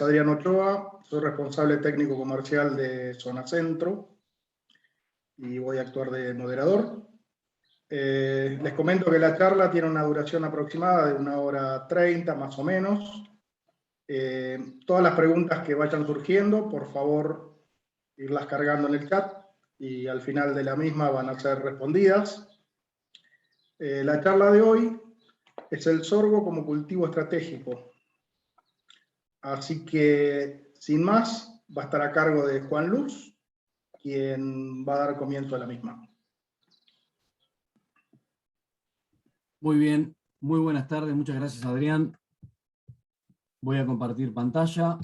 Adrián Ochoa, soy responsable técnico comercial de Zona Centro y voy a actuar de moderador. Les comento que la charla tiene una duración aproximada de 1 hora 30 más o menos. Todas las preguntas que vayan surgiendo, por favor, irlas cargando en el chat y al final de la misma van a ser respondidas. La charla de hoy es el sorgo como cultivo estratégico. Así que, sin más, va a estar a cargo de Juan Luz, quien va a dar comienzo a la misma. Muy bien, muy buenas tardes, muchas gracias Adrián. Voy a compartir pantalla.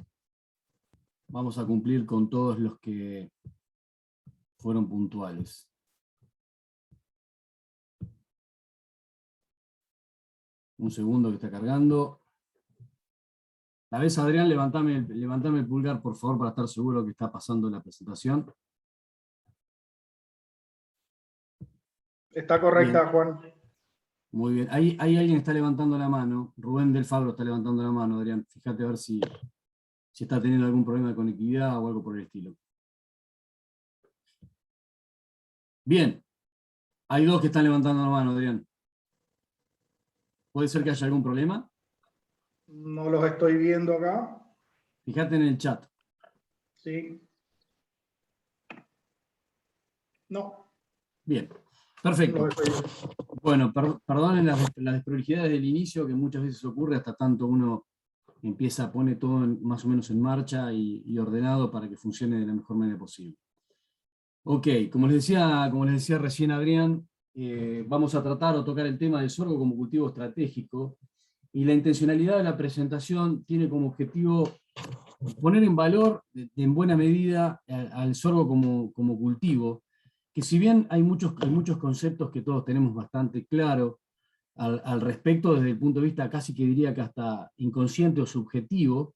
Vamos a cumplir con todos los que fueron puntuales. Un segundo que está cargando. ¿La ves, Adrián? Levantame el pulgar, por favor, para estar seguro que está pasando la presentación. Está correcta, Bien. Juan. Muy bien. Ahí alguien está levantando la mano. Rubén del Fabro está levantando la mano, Adrián. Fíjate a ver si está teniendo algún problema de conectividad o algo por el estilo. Bien. Hay dos que están levantando la mano, Adrián. ¿Puede ser que haya algún problema? No los estoy viendo acá. Fíjate en el chat. Sí. No. Bien. Perfecto. No estoy viendo. Bueno, perdonen las desprolijidades del inicio, que muchas veces ocurre hasta tanto uno pone todo más o menos en marcha y ordenado para que funcione de la mejor manera posible. Ok, como les decía recién Adrián, vamos a tratar o tocar el tema del sorgo como cultivo estratégico, y la intencionalidad de la presentación tiene como objetivo poner en valor, en buena medida, al sorgo como cultivo, que si bien hay muchos conceptos que todos tenemos bastante claro al respecto, desde el punto de vista casi que diría que hasta inconsciente o subjetivo,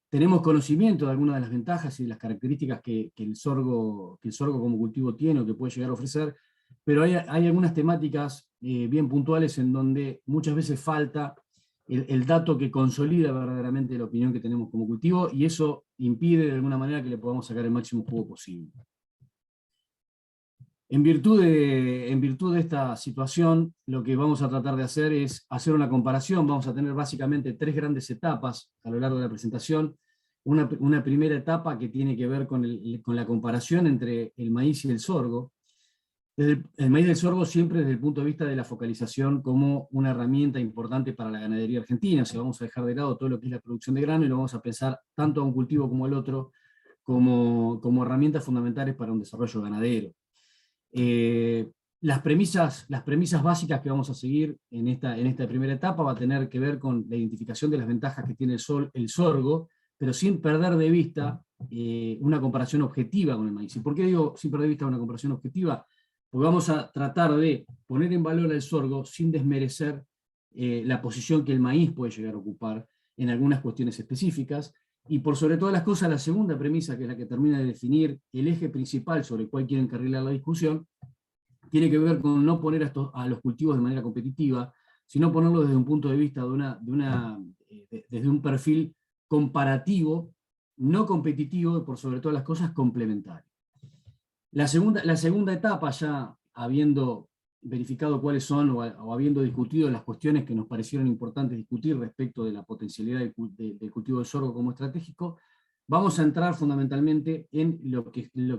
tenemos conocimiento de algunas de las ventajas y de las características que el sorgo como cultivo tiene o que puede llegar a ofrecer, pero hay algunas temáticas bien puntuales en donde muchas veces falta el dato que consolida verdaderamente la opinión que tenemos como cultivo, y eso impide de alguna manera que le podamos sacar el máximo jugo posible. En virtud de esta situación, lo que vamos a tratar de hacer es hacer una comparación. Vamos a tener básicamente tres grandes etapas a lo largo de la presentación. Una primera etapa que tiene que ver con la comparación entre el maíz y el sorgo. El maíz y el sorgo siempre desde el punto de vista de la focalización como una herramienta importante para la ganadería argentina. O sea, vamos a dejar de lado todo lo que es la producción de grano y lo vamos a pensar tanto a un cultivo como al otro como herramientas fundamentales para un desarrollo ganadero. Las premisas básicas que vamos a seguir en esta primera etapa va a tener que ver con la identificación de las ventajas que tiene el sorgo, pero sin perder de vista una comparación objetiva con el maíz. ¿Y por qué digo sin perder de vista una comparación objetiva? Porque vamos a tratar de poner en valor al sorgo sin desmerecer la posición que el maíz puede llegar a ocupar en algunas cuestiones específicas. Y por sobre todas las cosas, la segunda premisa, que es la que termina de definir el eje principal sobre el cual quieren encarrilar la discusión, tiene que ver con no poner a los cultivos de manera competitiva, sino ponerlo desde un punto de vista desde un perfil comparativo, no competitivo, y por sobre todas las cosas complementario. La segunda etapa, ya habiendo verificado cuáles son o habiendo discutido las cuestiones que nos parecieron importantes discutir respecto de la potencialidad del cultivo de sorgo como estratégico, vamos a entrar fundamentalmente en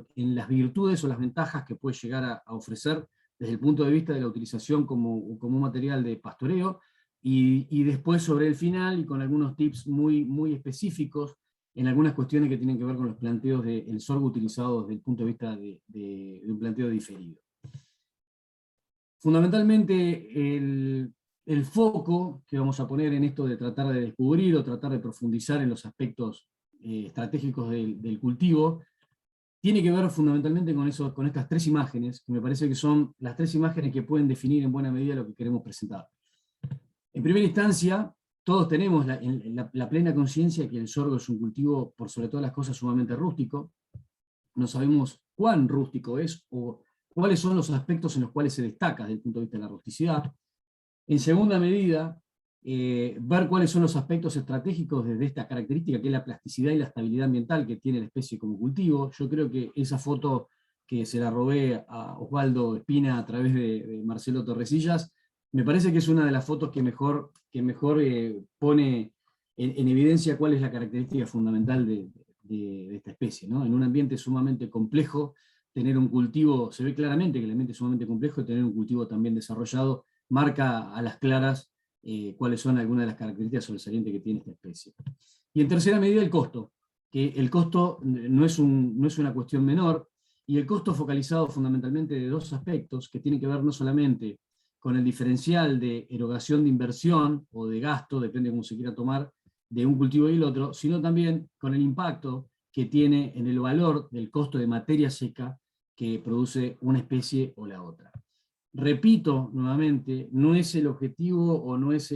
las virtudes o las ventajas que puede llegar a ofrecer desde el punto de vista de la utilización como un material de pastoreo, y después sobre el final y con algunos tips muy, muy específicos en algunas cuestiones que tienen que ver con los planteos del sorgo utilizado desde el punto de vista de un planteo diferido. Fundamentalmente, el foco que vamos a poner en esto de tratar de descubrir o tratar de profundizar en los aspectos estratégicos del cultivo, tiene que ver fundamentalmente con estas tres imágenes, que me parece que son las tres imágenes que pueden definir en buena medida lo que queremos presentar. En primera instancia, todos tenemos la plena conciencia que el sorgo es un cultivo, por sobre todas las cosas, sumamente rústico. No sabemos cuán rústico es o cuáles son los aspectos en los cuales se destaca desde el punto de vista de la rusticidad. En segunda medida, ver cuáles son los aspectos estratégicos desde esta característica que es la plasticidad y la estabilidad ambiental que tiene la especie como cultivo. Yo creo que esa foto que se la robé a Osvaldo Espina a través de Marcelo Torresillas, me parece que es una de las fotos que mejor pone en evidencia cuál es la característica fundamental de esta especie, ¿no? En un ambiente sumamente complejo, tener un cultivo, se ve claramente que el ambiente es sumamente complejo, y tener un cultivo también desarrollado marca a las claras cuáles son algunas de las características sobresalientes que tiene esta especie. Y en tercera medida el costo, que el costo no es una cuestión menor, y el costo focalizado fundamentalmente de dos aspectos que tienen que ver no solamente con el diferencial de erogación de inversión o de gasto, depende de cómo se quiera tomar, de un cultivo y el otro, sino también con el impacto que tiene en el valor del costo de materia seca que produce una especie o la otra. Repito nuevamente, no es el objetivo o no es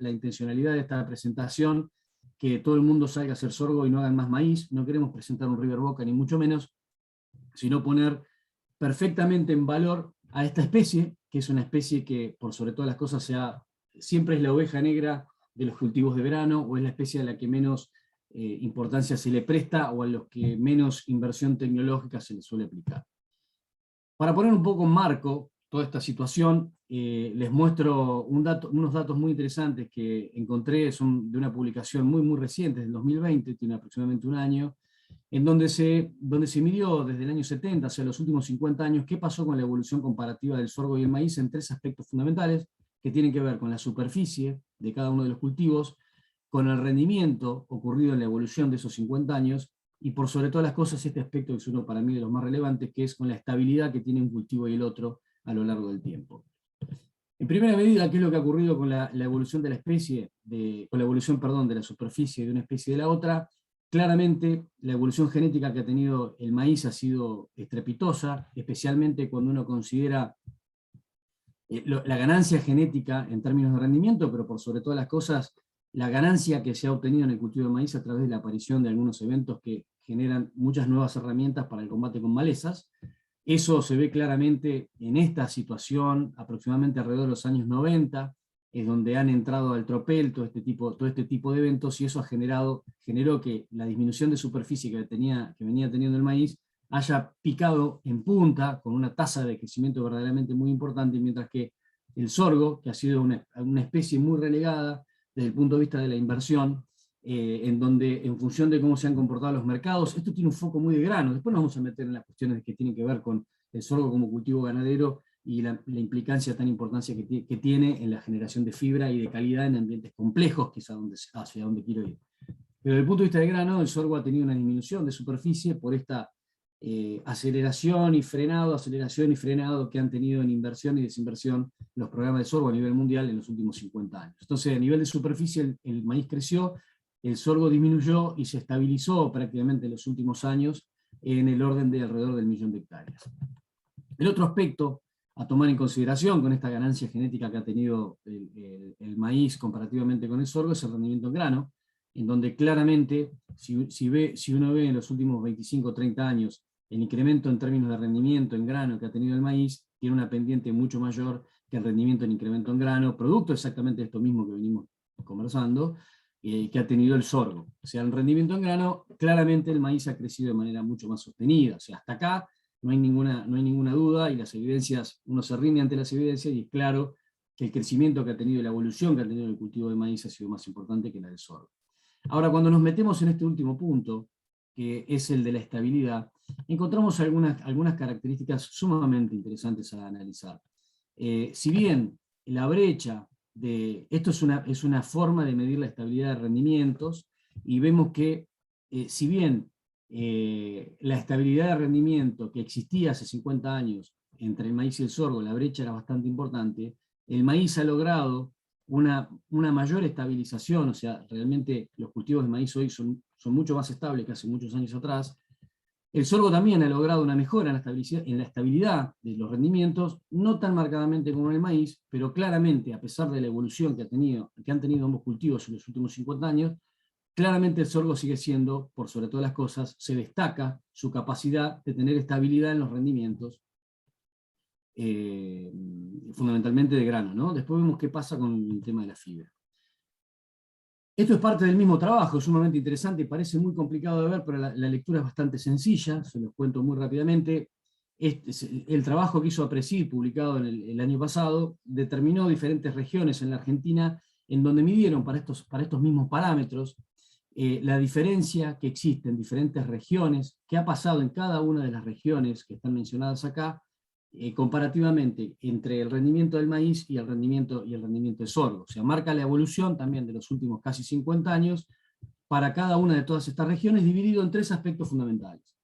la intencionalidad de esta presentación que todo el mundo salga a hacer sorgo y no hagan más maíz. No queremos presentar un River Boca ni mucho menos, sino poner perfectamente en valor a esta especie, que es una especie que por sobre todas las cosas siempre es la oveja negra de los cultivos de verano, o es la especie a la que menos importancia se le presta, o a los que menos inversión tecnológica se le suele aplicar. Para poner un poco en marco toda esta situación, les muestro unos datos muy interesantes que encontré, son de una publicación muy reciente, del 2020, tiene aproximadamente un año, en donde se midió desde el año 70 hacia los últimos 50 años qué pasó con la evolución comparativa del sorgo y el maíz en tres aspectos fundamentales que tienen que ver con la superficie de cada uno de los cultivos, con el rendimiento ocurrido en la evolución de esos 50 años, y por sobre todas las cosas este aspecto que es uno para mí de los más relevantes, que es con la estabilidad que tiene un cultivo y el otro a lo largo del tiempo. En primera medida, ¿qué es lo que ha ocurrido con la evolución de la especie, con la evolución, perdón, de la superficie de una especie y de la otra? Claramente, la evolución genética que ha tenido el maíz ha sido estrepitosa, especialmente cuando uno considera la ganancia genética en términos de rendimiento, pero por sobre todas las cosas, la ganancia que se ha obtenido en el cultivo de maíz a través de la aparición de algunos eventos que generan muchas nuevas herramientas para el combate con malezas. Eso se ve claramente en esta situación, aproximadamente alrededor de los años 90, es donde han entrado al tropel todo este tipo de eventos, y eso generó que la disminución de superficie que venía teniendo el maíz haya picado en punta, con una tasa de crecimiento verdaderamente muy importante, mientras que el sorgo, que ha sido una especie muy relegada desde el punto de vista de la inversión, en donde en función de cómo se han comportado los mercados, esto tiene un foco muy de grano, después nos vamos a meter en las cuestiones que tienen que ver con el sorgo como cultivo ganadero y la implicancia tan importante que tiene en la generación de fibra y de calidad en ambientes complejos, que es hacia donde quiero ir. Pero desde el punto de vista del grano, el sorgo ha tenido una disminución de superficie por esta aceleración y frenado que han tenido en inversión y desinversión los programas de sorgo a nivel mundial en los últimos 50 años. Entonces, a nivel de superficie, el maíz creció, el sorgo disminuyó y se estabilizó prácticamente en los últimos años en el orden de alrededor del 1.000.000 de hectáreas. El otro aspecto a tomar en consideración con esta ganancia genética que ha tenido el maíz comparativamente con el sorgo es el rendimiento en grano, en donde claramente, si uno ve en los últimos 25 o 30 años el incremento en términos de rendimiento en grano que ha tenido el maíz, tiene una pendiente mucho mayor que el rendimiento en incremento en grano, producto exactamente de esto mismo que venimos conversando, que ha tenido el sorgo. O sea, el rendimiento en grano, claramente el maíz ha crecido de manera mucho más sostenida. O sea, hasta acá no hay ninguna duda, y las evidencias, uno se rinde ante las evidencias, y es claro que el crecimiento que ha tenido, la evolución que ha tenido el cultivo de maíz ha sido más importante que la del sorgo. Ahora, cuando nos metemos en este último punto, que es el de la estabilidad, encontramos algunas características sumamente interesantes a analizar. Si bien la brecha esto es una forma de medir la estabilidad de rendimientos, y vemos que si bien la estabilidad de rendimiento que existía hace 50 años entre el maíz y el sorgo, la brecha era bastante importante, el maíz ha logrado una mayor estabilización, o sea, realmente los cultivos de maíz hoy son mucho más estables que hace muchos años atrás. El sorgo también ha logrado una mejora en la estabilidad de los rendimientos, no tan marcadamente como en el maíz, pero claramente, a pesar de la evolución que han tenido ambos cultivos en los últimos 50 años, claramente el sorgo sigue siendo, por sobre todas las cosas, se destaca su capacidad de tener estabilidad en los rendimientos, fundamentalmente de grano, ¿no? Después vemos qué pasa con el tema de la fibra. Esto es parte del mismo trabajo, sumamente interesante, parece muy complicado de ver, pero la lectura es bastante sencilla, se los cuento muy rápidamente. El trabajo que hizo APRESID, publicado en el año pasado, determinó diferentes regiones en la Argentina en donde midieron para estos mismos parámetros la diferencia que existe en diferentes regiones, qué ha pasado en cada una de las regiones que están mencionadas acá, comparativamente entre el rendimiento del maíz y el rendimiento de sorgo. O sea, marca la evolución también de los últimos casi 50 años para cada una de todas estas regiones, dividido en 3 aspectos fundamentales.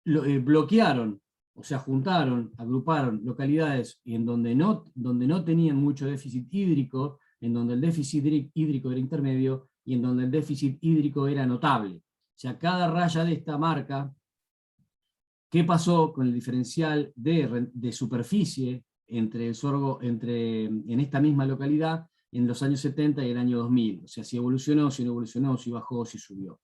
Bloquearon, o sea, juntaron, agruparon localidades en donde no tenían mucho déficit hídrico, en donde el déficit hídrico era intermedio y en donde el déficit hídrico era notable. O sea, cada raya de esta marca qué pasó con el diferencial de superficie entre el sorgo, en esta misma localidad en los años 70 y el año 2000. O sea, si evolucionó, si no evolucionó, si bajó, si subió.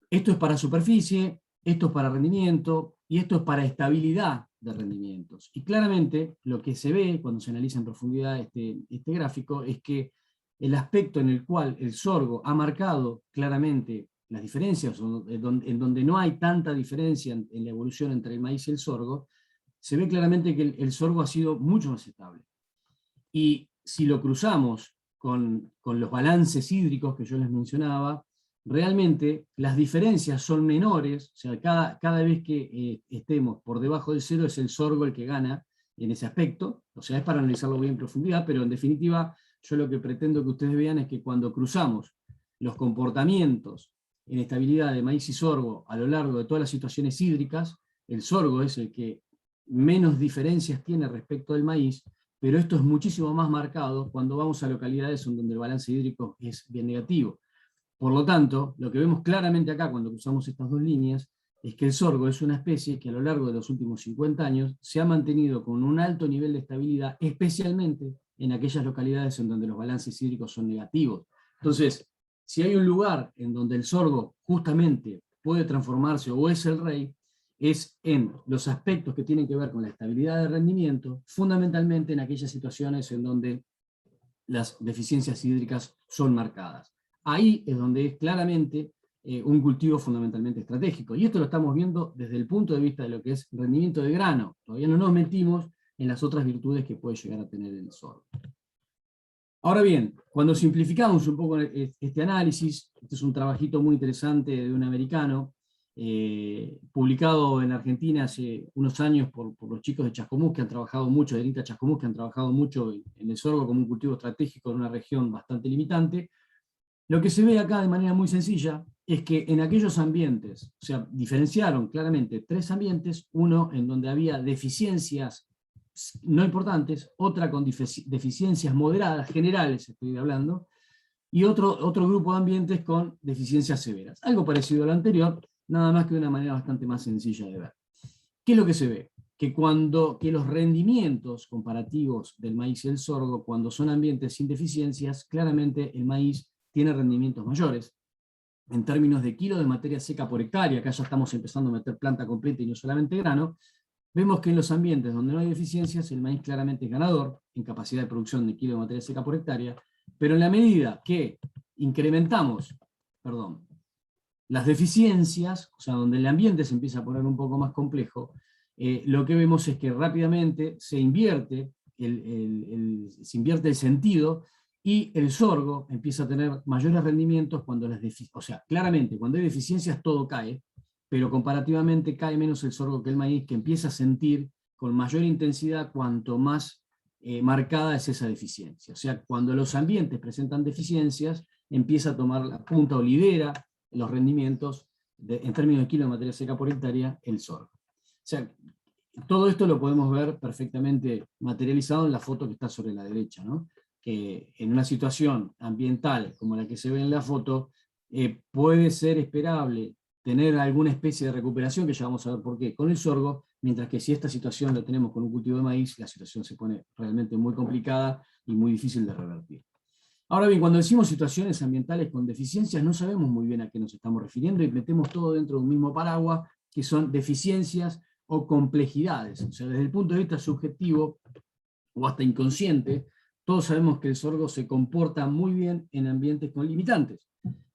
Esto es para superficie, esto es para rendimiento, y esto es para estabilidad de rendimientos. Y claramente lo que se ve cuando se analiza en profundidad este gráfico es que el aspecto en el cual el sorgo ha marcado claramente las diferencias, en donde no hay tanta diferencia en la evolución entre el maíz y el sorgo, se ve claramente que el sorgo ha sido mucho más estable. Y si lo cruzamos con los balances hídricos que yo les mencionaba, realmente las diferencias son menores, o sea, cada vez que estemos por debajo del cero es el sorgo el que gana en ese aspecto, o sea, es para analizarlo bien en profundidad, pero en definitiva yo lo que pretendo que ustedes vean es que cuando cruzamos los comportamientos en estabilidad de maíz y sorgo a lo largo de todas las situaciones hídricas, el sorgo es el que menos diferencias tiene respecto del maíz, pero esto es muchísimo más marcado cuando vamos a localidades en donde el balance hídrico es bien negativo. Por lo tanto, lo que vemos claramente acá cuando cruzamos estas dos líneas es que el sorgo es una especie que a lo largo de los últimos 50 años se ha mantenido con un alto nivel de estabilidad, especialmente en aquellas localidades en donde los balances hídricos son negativos. Entonces, si hay un lugar en donde el sorgo justamente puede transformarse o es el rey, es en los aspectos que tienen que ver con la estabilidad de rendimiento, fundamentalmente en aquellas situaciones en donde las deficiencias hídricas son marcadas. Ahí es donde es claramente un cultivo fundamentalmente estratégico. Y esto lo estamos viendo desde el punto de vista de lo que es rendimiento de grano. Todavía no nos metimos en las otras virtudes que puede llegar a tener el sorgo. Ahora bien, cuando simplificamos un poco este análisis, este es un trabajito muy interesante de un americano, publicado en Argentina hace unos años por los chicos de Chascomús, que han trabajado mucho, de INTA Chascomús, que han trabajado mucho en el sorgo como un cultivo estratégico en una región bastante limitante. Lo que se ve acá de manera muy sencilla es que en aquellos ambientes, o sea, diferenciaron claramente 3 ambientes, uno en donde había deficiencias no importantes, otra con deficiencias moderadas, generales estoy hablando, y otro grupo de ambientes con deficiencias severas. Algo parecido a lo anterior, nada más que de una manera bastante más sencilla de ver. ¿Qué es lo que se ve? Que los rendimientos comparativos del maíz y el sorgo, cuando son ambientes sin deficiencias, claramente el maíz tiene rendimientos mayores. En términos de kilo de materia seca por hectárea, acá ya estamos empezando a meter planta completa y no solamente grano, vemos que en los ambientes donde no hay deficiencias, el maíz claramente es ganador en capacidad de producción de kilo de materia seca por hectárea, pero en la medida que incrementamos, las deficiencias, o sea, donde el ambiente se empieza a poner un poco más complejo, lo que vemos es que rápidamente se invierte el sentido y el sorgo empieza a tener mayores rendimientos cuando o sea, claramente, cuando hay deficiencias todo cae, pero comparativamente cae menos el sorgo que el maíz, que empieza a sentir con mayor intensidad cuanto más marcada es esa deficiencia. O sea, cuando los ambientes presentan deficiencias, empieza a tomar la punta o lidera los rendimientos en términos de kilo de materia seca por hectárea, el sorgo. O sea, todo esto lo podemos ver perfectamente materializado en la foto que está sobre la derecha, ¿no? Que en una situación ambiental como la que se ve en la foto, puede ser esperable tener alguna especie de recuperación, que ya vamos a ver por qué, con el sorgo, mientras que si esta situación la tenemos con un cultivo de maíz, la situación se pone realmente muy complicada y muy difícil de revertir. Ahora bien, cuando decimos situaciones ambientales con deficiencias, no sabemos muy bien a qué nos estamos refiriendo y metemos todo dentro de un mismo paraguas, que son deficiencias o complejidades. O sea, desde el punto de vista subjetivo o hasta inconsciente, todos sabemos que el sorgo se comporta muy bien en ambientes con limitantes,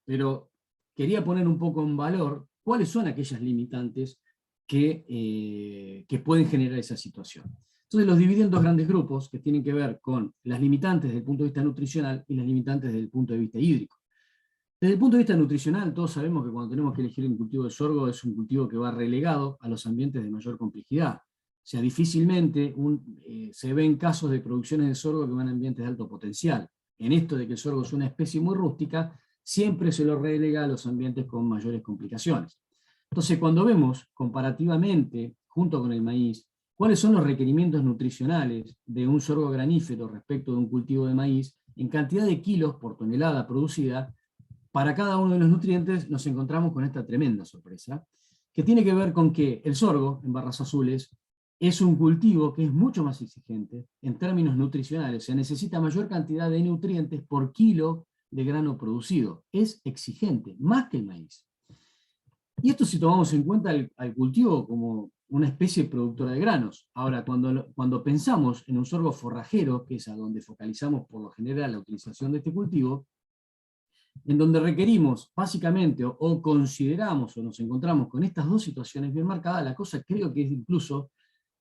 pero quería poner un poco en valor cuáles son aquellas limitantes que pueden generar esa situación. Entonces los dividí en dos grandes grupos que tienen que ver con las limitantes desde el punto de vista nutricional y las limitantes desde el punto de vista hídrico. Desde el punto de vista nutricional, todos sabemos que cuando tenemos que elegir un cultivo de sorgo es un cultivo que va relegado a los ambientes de mayor complejidad. O sea, difícilmente se ven casos de producciones de sorgo que van a ambientes de alto potencial. En esto de que el sorgo es una especie muy rústica, siempre se lo relega a los ambientes con mayores complicaciones. Entonces, cuando vemos comparativamente, junto con el maíz, cuáles son los requerimientos nutricionales de un sorgo granífero respecto de un cultivo de maíz, en cantidad de kilos por tonelada producida, para cada uno de los nutrientes nos encontramos con esta tremenda sorpresa, que tiene que ver con que el sorgo, en barras azules, es un cultivo que es mucho más exigente en términos nutricionales, se necesita mayor cantidad de nutrientes por kilo de grano producido. Es exigente, más que el maíz. Y esto si tomamos en cuenta al cultivo como una especie productora de granos. Ahora, cuando pensamos en un sorgo forrajero, que es a donde focalizamos por lo general la utilización de este cultivo, en donde requerimos básicamente o consideramos o nos encontramos con estas dos situaciones bien marcadas, la cosa creo que es incluso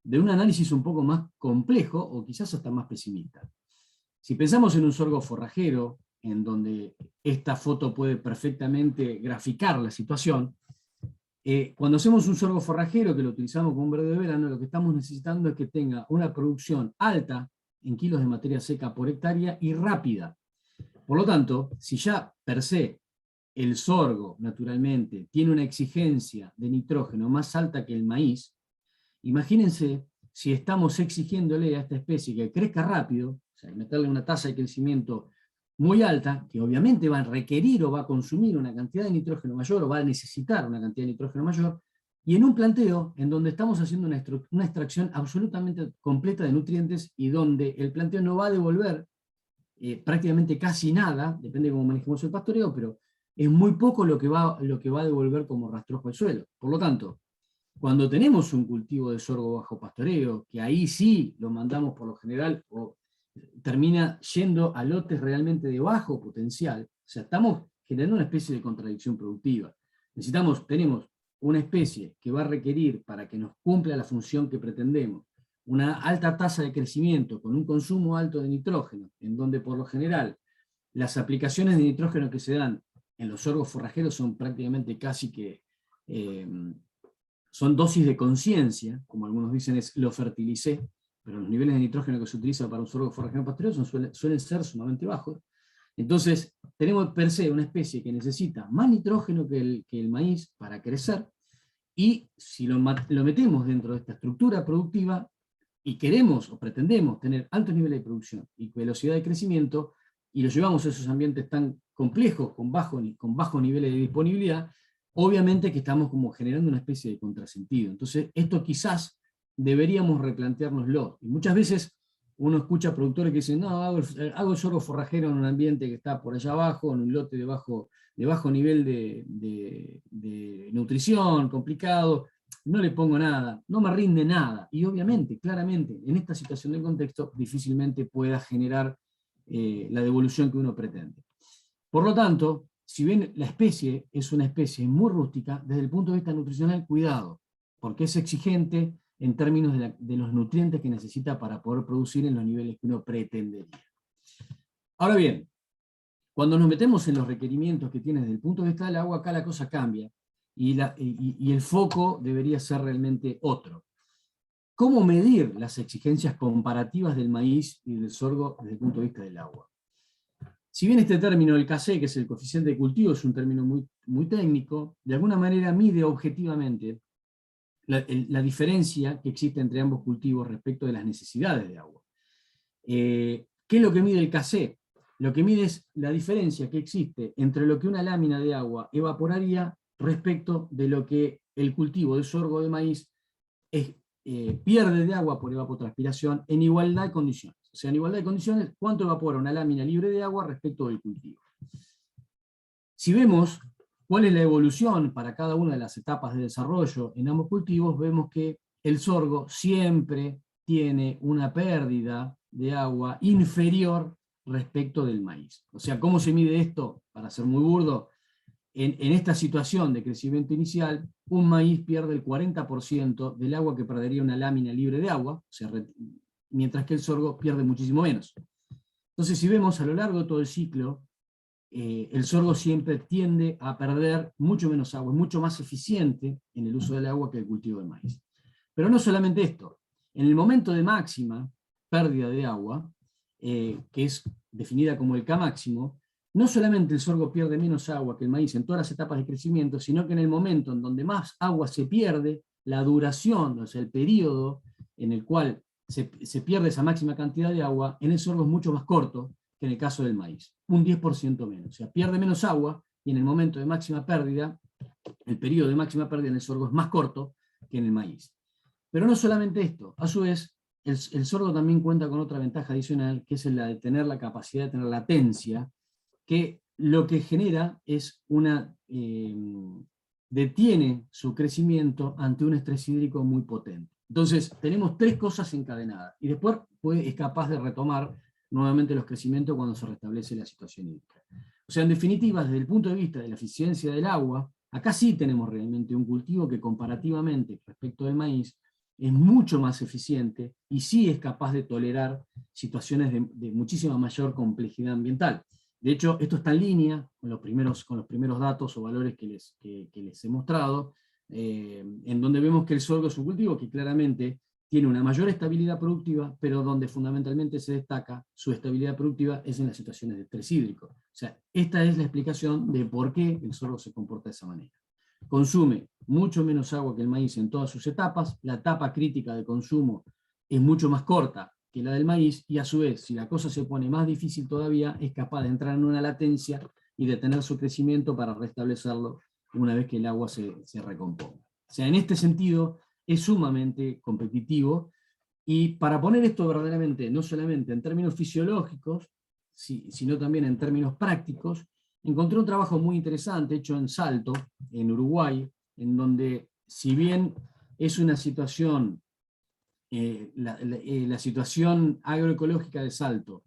de un análisis un poco más complejo o quizás hasta más pesimista. Si pensamos en un sorgo forrajero, en donde esta foto puede perfectamente graficar la situación, cuando hacemos un sorgo forrajero que lo utilizamos como un verde de verano, lo que estamos necesitando es que tenga una producción alta en kilos de materia seca por hectárea y rápida. Por lo tanto, si ya per se el sorgo, naturalmente, tiene una exigencia de nitrógeno más alta que el maíz, imagínense si estamos exigiéndole a esta especie que crezca rápido, o sea, meterle una tasa de crecimiento muy alta, que obviamente va a requerir o va a consumir una cantidad de nitrógeno mayor, o va a necesitar una cantidad de nitrógeno mayor, y en un planteo en donde estamos haciendo una extracción absolutamente completa de nutrientes y donde el planteo no va a devolver prácticamente casi nada, depende de cómo manejemos el pastoreo, pero es muy poco lo que va a devolver como rastrojo al suelo. Por lo tanto, cuando tenemos un cultivo de sorgo bajo pastoreo, que ahí sí lo mandamos por lo general, o termina yendo a lotes realmente de bajo potencial, o sea, estamos generando una especie de contradicción productiva. Tenemos una especie que va a requerir, para que nos cumpla la función que pretendemos, una alta tasa de crecimiento con un consumo alto de nitrógeno, en donde por lo general las aplicaciones de nitrógeno que se dan en los sorgos forrajeros son prácticamente casi que son dosis de conciencia, como algunos dicen es lo fertilicé, pero los niveles de nitrógeno que se utiliza para un sorgo forrajero pastoreo suelen ser sumamente bajos. Entonces tenemos per se una especie que necesita más nitrógeno que el maíz para crecer, y si lo metemos dentro de esta estructura productiva, y queremos o pretendemos tener altos niveles de producción y velocidad de crecimiento, y lo llevamos a esos ambientes tan complejos, con bajos niveles de disponibilidad, obviamente que estamos como generando una especie de contrasentido. Entonces, esto quizás deberíamos replanteárnoslo. Y muchas veces uno escucha productores que dicen, no, hago el sorgo forrajero en un ambiente que está por allá abajo, en un lote de bajo nivel de nutrición, complicado, no le pongo nada, no me rinde nada, y obviamente, claramente, en esta situación del contexto, difícilmente pueda generar la devolución que uno pretende. Por lo tanto, si bien la especie es una especie muy rústica, desde el punto de vista nutricional, cuidado, porque es exigente en términos de los nutrientes que necesita para poder producir en los niveles que uno pretendería. Ahora bien, cuando nos metemos en los requerimientos que tiene desde el punto de vista del agua, acá la cosa cambia, y el foco debería ser realmente otro. ¿Cómo medir las exigencias comparativas del maíz y del sorgo desde el punto de vista del agua? Si bien este término, el KC, que es el coeficiente de cultivo, es un término muy, muy técnico, de alguna manera mide objetivamente la diferencia que existe entre ambos cultivos respecto de las necesidades de agua. ¿Qué es lo que mide el KC? Lo que mide es la diferencia que existe entre lo que una lámina de agua evaporaría respecto de lo que el cultivo de sorgo de maíz pierde de agua por evapotranspiración en igualdad de condiciones. O sea, en igualdad de condiciones, ¿cuánto evapora una lámina libre de agua respecto del cultivo? Si vemos cuál es la evolución para cada una de las etapas de desarrollo en ambos cultivos, vemos que el sorgo siempre tiene una pérdida de agua inferior respecto del maíz. O sea, ¿cómo se mide esto? Para ser muy burdo, en esta situación de crecimiento inicial, un maíz pierde el 40% del agua que perdería una lámina libre de agua, o sea, mientras que el sorgo pierde muchísimo menos. Entonces, si vemos a lo largo de todo el ciclo, el sorgo siempre tiende a perder mucho menos agua, es mucho más eficiente en el uso del agua que el cultivo del maíz. Pero no solamente esto, en el momento de máxima pérdida de agua, que es definida como el K máximo, no solamente el sorgo pierde menos agua que el maíz en todas las etapas de crecimiento, sino que en el momento en donde más agua se pierde, la duración, o sea, el periodo en el cual se pierde esa máxima cantidad de agua, en el sorgo es mucho más corto que en el caso del maíz, un 10% menos. O sea, pierde menos agua y en el momento de máxima pérdida, el periodo de máxima pérdida en el sorgo es más corto que en el maíz. Pero no solamente esto, a su vez, el sorgo también cuenta con otra ventaja adicional, que es la de tener la capacidad de tener latencia, que lo que genera es detiene su crecimiento ante un estrés hídrico muy potente. Entonces, tenemos tres cosas encadenadas, y después es capaz de retomar nuevamente los crecimientos cuando se restablece la situación hídrica. O sea, en definitiva, desde el punto de vista de la eficiencia del agua, acá sí tenemos realmente un cultivo que comparativamente respecto del maíz es mucho más eficiente y sí es capaz de tolerar situaciones de muchísima mayor complejidad ambiental. De hecho, esto está en línea con los primeros datos o valores que les he mostrado, en donde vemos que el sorgo es un cultivo que claramente tiene una mayor estabilidad productiva, pero donde fundamentalmente se destaca su estabilidad productiva es en las situaciones de estrés hídrico. O sea, esta es la explicación de por qué el sorgo se comporta de esa manera. Consume mucho menos agua que el maíz en todas sus etapas, la etapa crítica de consumo es mucho más corta que la del maíz, y a su vez, si la cosa se pone más difícil todavía, es capaz de entrar en una latencia y detener su crecimiento para restablecerlo una vez que el agua se recomponga. O sea, en este sentido, es sumamente competitivo, y para poner esto verdaderamente, no solamente en términos fisiológicos, sino también en términos prácticos, encontré un trabajo muy interesante hecho en Salto, en Uruguay, en donde, si bien es una situación, la situación agroecológica de Salto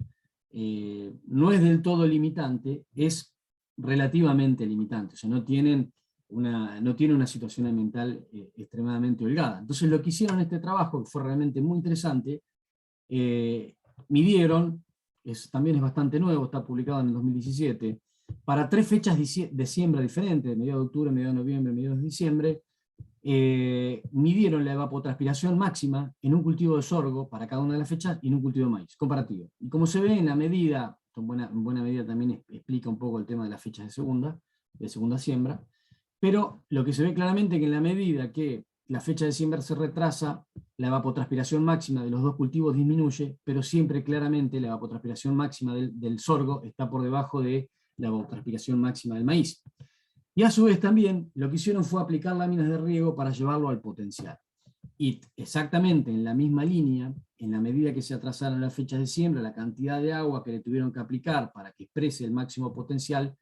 no es del todo limitante, es relativamente limitante, o sea, no tiene una situación ambiental extremadamente holgada. Entonces lo que hicieron en este trabajo, que fue realmente muy interesante, midieron, también es bastante nuevo, está publicado en el 2017, para 3 fechas de siembra diferentes, mediados de octubre, mediados de noviembre, mediados de diciembre, midieron la evapotranspiración máxima en un cultivo de sorgo para cada una de las fechas y en un cultivo de maíz, comparativo. Y como se ve en la medida, en buena medida también explica un poco el tema de las fechas de segunda siembra, pero lo que se ve claramente es que en la medida que la fecha de siembra se retrasa, la evapotranspiración máxima de los dos cultivos disminuye, pero siempre claramente la evapotranspiración máxima del sorgo está por debajo de la evapotranspiración máxima del maíz. Y a su vez también lo que hicieron fue aplicar láminas de riego para llevarlo al potencial. Y exactamente en la misma línea, en la medida que se atrasaron las fechas de siembra, la cantidad de agua que le tuvieron que aplicar para que exprese el máximo potencial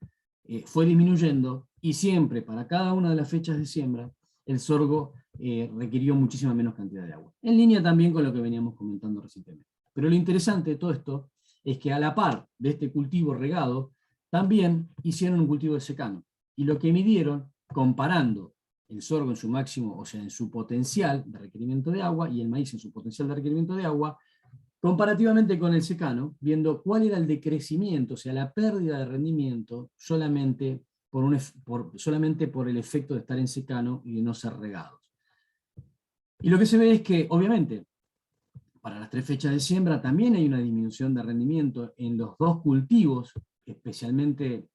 fue disminuyendo, y siempre para cada una de las fechas de siembra el sorgo requirió muchísima menos cantidad de agua. En línea también con lo que veníamos comentando recientemente. Pero lo interesante de todo esto es que a la par de este cultivo regado, también hicieron un cultivo de secano. Y lo que midieron, comparando el sorgo en su máximo, o sea, en su potencial de requerimiento de agua, y el maíz en su potencial de requerimiento de agua, comparativamente con el secano, viendo cuál era el decrecimiento, o sea, la pérdida de rendimiento, solamente por el efecto de estar en secano y de no ser regados. Y lo que se ve es que, obviamente, para las 3 fechas de siembra también hay una disminución de rendimiento en los dos cultivos, especialmente,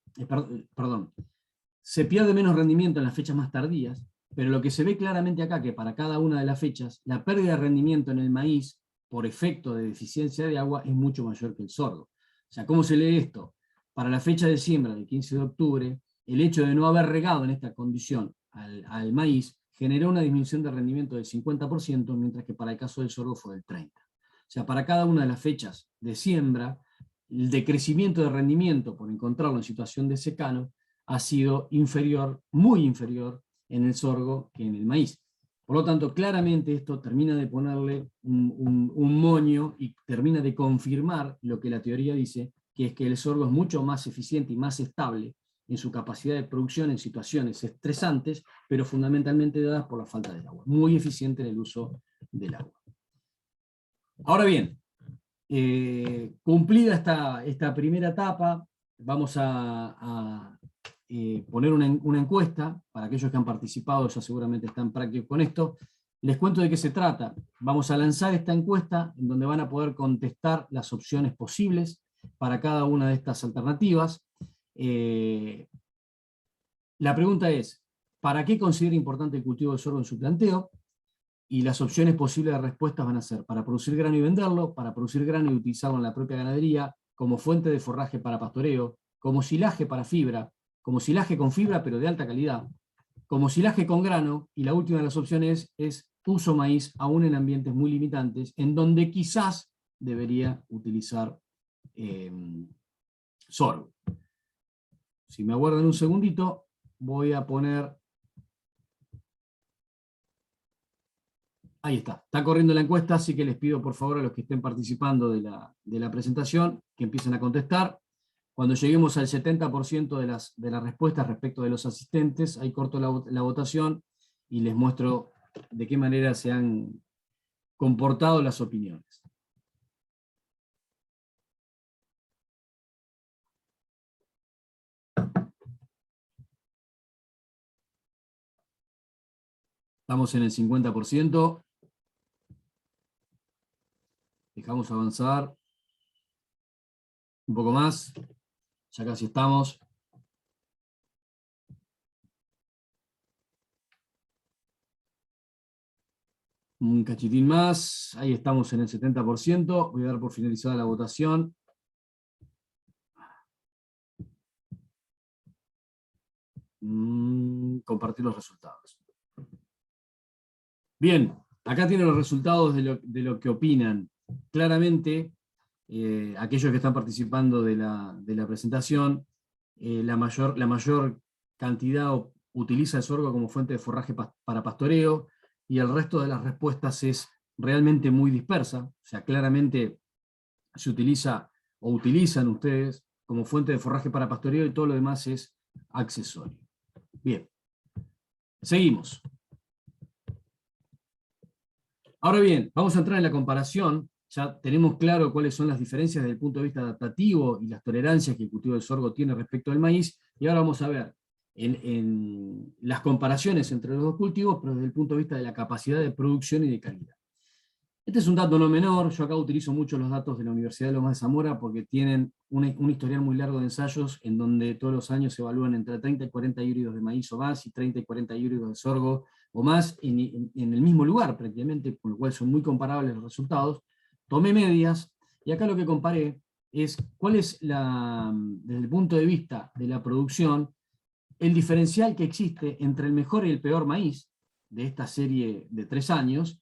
se pierde menos rendimiento en las fechas más tardías, pero lo que se ve claramente acá, que para cada una de las fechas, la pérdida de rendimiento en el maíz, por efecto de deficiencia de agua, es mucho mayor que el sorgo. O sea, ¿cómo se lee esto? Para la fecha de siembra del 15 de octubre, el hecho de no haber regado en esta condición al maíz generó una disminución de rendimiento del 50%, mientras que para el caso del sorgo fue del 30%. O sea, para cada una de las fechas de siembra, el decrecimiento de rendimiento por encontrarlo en situación de secano ha sido inferior, muy inferior, en el sorgo que en el maíz. Por lo tanto, claramente esto termina de ponerle un moño y termina de confirmar lo que la teoría dice, que es que el sorgo es mucho más eficiente y más estable en su capacidad de producción en situaciones estresantes, pero fundamentalmente dadas por la falta del agua. Muy eficiente en el uso del agua. Ahora bien, cumplida esta primera etapa, vamos a poner una encuesta. Para aquellos que han participado ya seguramente están prácticos con esto. Les cuento de qué se trata. Vamos a lanzar esta encuesta en donde van a poder contestar las opciones posibles para cada una de estas alternativas. La pregunta es, ¿para qué considera importante el cultivo de sorgo en su planteo? Y las opciones posibles de respuestas van a ser para producir grano y venderlo, para producir grano y utilizarlo en la propia ganadería, como fuente de forraje para pastoreo, como silaje para fibra, como silaje con fibra pero de alta calidad, como silaje con grano, y la última de las opciones es uso maíz aún en ambientes muy limitantes, en donde quizás debería utilizar sorgo. Si me aguardan un segundito, voy a poner... Ahí está corriendo la encuesta, así que les pido por favor a los que estén participando de la presentación que empiecen a contestar. Cuando lleguemos al 70% de las respuestas respecto de los asistentes, ahí corto la votación y les muestro de qué manera se han comportado las opiniones. Estamos en el 50%. Dejamos avanzar un poco más. Ya casi estamos. Un cachitín más. Ahí estamos en el 70%. Voy a dar por finalizada la votación. Compartir los resultados. Bien, acá tienen los resultados de lo que opinan. Claramente, aquellos que están participando de la presentación, la mayor cantidad utiliza el sorgo como fuente de forraje para pastoreo, y el resto de las respuestas es realmente muy dispersa. O sea, claramente se utiliza o utilizan ustedes como fuente de forraje para pastoreo y todo lo demás es accesorio. Bien, seguimos. Ahora bien, vamos a entrar en la comparación. Ya tenemos claro cuáles son las diferencias desde el punto de vista adaptativo y las tolerancias que el cultivo del sorgo tiene respecto al maíz, y ahora vamos a ver en las comparaciones entre los dos cultivos, pero desde el punto de vista de la capacidad de producción y de calidad. Este es un dato no menor. Yo acá utilizo mucho los datos de la Universidad de Lomas de Zamora porque tienen un historial muy largo de ensayos en donde todos los años se evalúan entre 30 y 40 híbridos de maíz o más y 30 y 40 híbridos de sorgo o más en el mismo lugar prácticamente, con lo cual son muy comparables los resultados. Tomé medias y acá lo que comparé es cuál es, desde el punto de vista de la producción, el diferencial que existe entre el mejor y el peor maíz de esta serie de 3 años,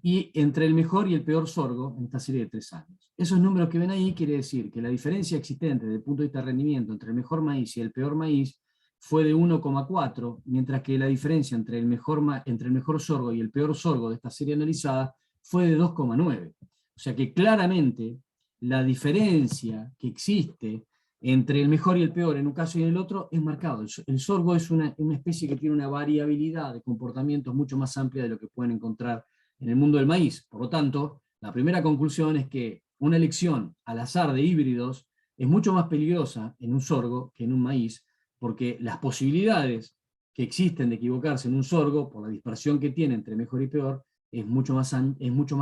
y entre el mejor y el peor sorgo en esta serie de 3 años. Esos números que ven ahí quiere decir que la diferencia existente desde el punto de vista de rendimiento entre el mejor maíz y el peor maíz fue de 1,4, mientras que la diferencia entre el mejor sorgo y el peor sorgo de esta serie analizada fue de 2,9. O sea que claramente la diferencia que existe entre el mejor y el peor en un caso y en el otro es marcado. El sorgo es una especie que tiene una variabilidad de comportamientos mucho más amplia de lo que pueden encontrar en el mundo del maíz. Por lo tanto, la primera conclusión es que una elección al azar de híbridos es mucho más peligrosa en un sorgo que en un maíz, porque las posibilidades que existen de equivocarse en un sorgo, por la dispersión que tiene entre mejor y peor, es mucho más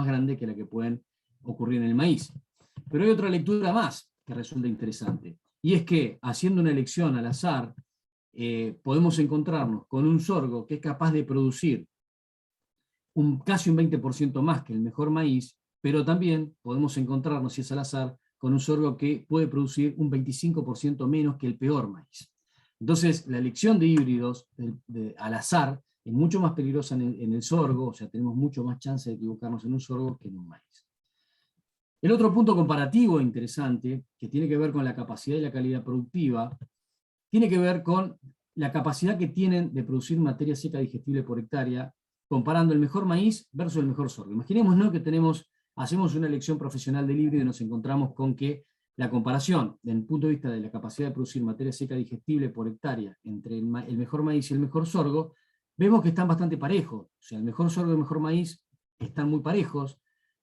grande que la que pueden ocurrir en el maíz. Pero hay otra lectura más que resulta interesante, y es que haciendo una elección al azar, podemos encontrarnos con un sorgo que es capaz de producir casi un 20% más que el mejor maíz, pero también podemos encontrarnos, si es al azar, con un sorgo que puede producir un 25% menos que el peor maíz. Entonces, la elección de híbridos al azar es mucho más peligrosa en el sorgo, o sea, tenemos mucho más chance de equivocarnos en un sorgo que en un maíz. El otro punto comparativo interesante, que tiene que ver con la capacidad y la calidad productiva, tiene que ver con la capacidad que tienen de producir materia seca digestible por hectárea comparando el mejor maíz versus el mejor sorgo. Imaginémonos que hacemos una elección profesional del híbrido y nos encontramos con que la comparación, desde el punto de vista de la capacidad de producir materia seca digestible por hectárea entre el mejor maíz y el mejor sorgo, vemos que están bastante parejos. O sea, el mejor sorgo y el mejor maíz están muy parejos.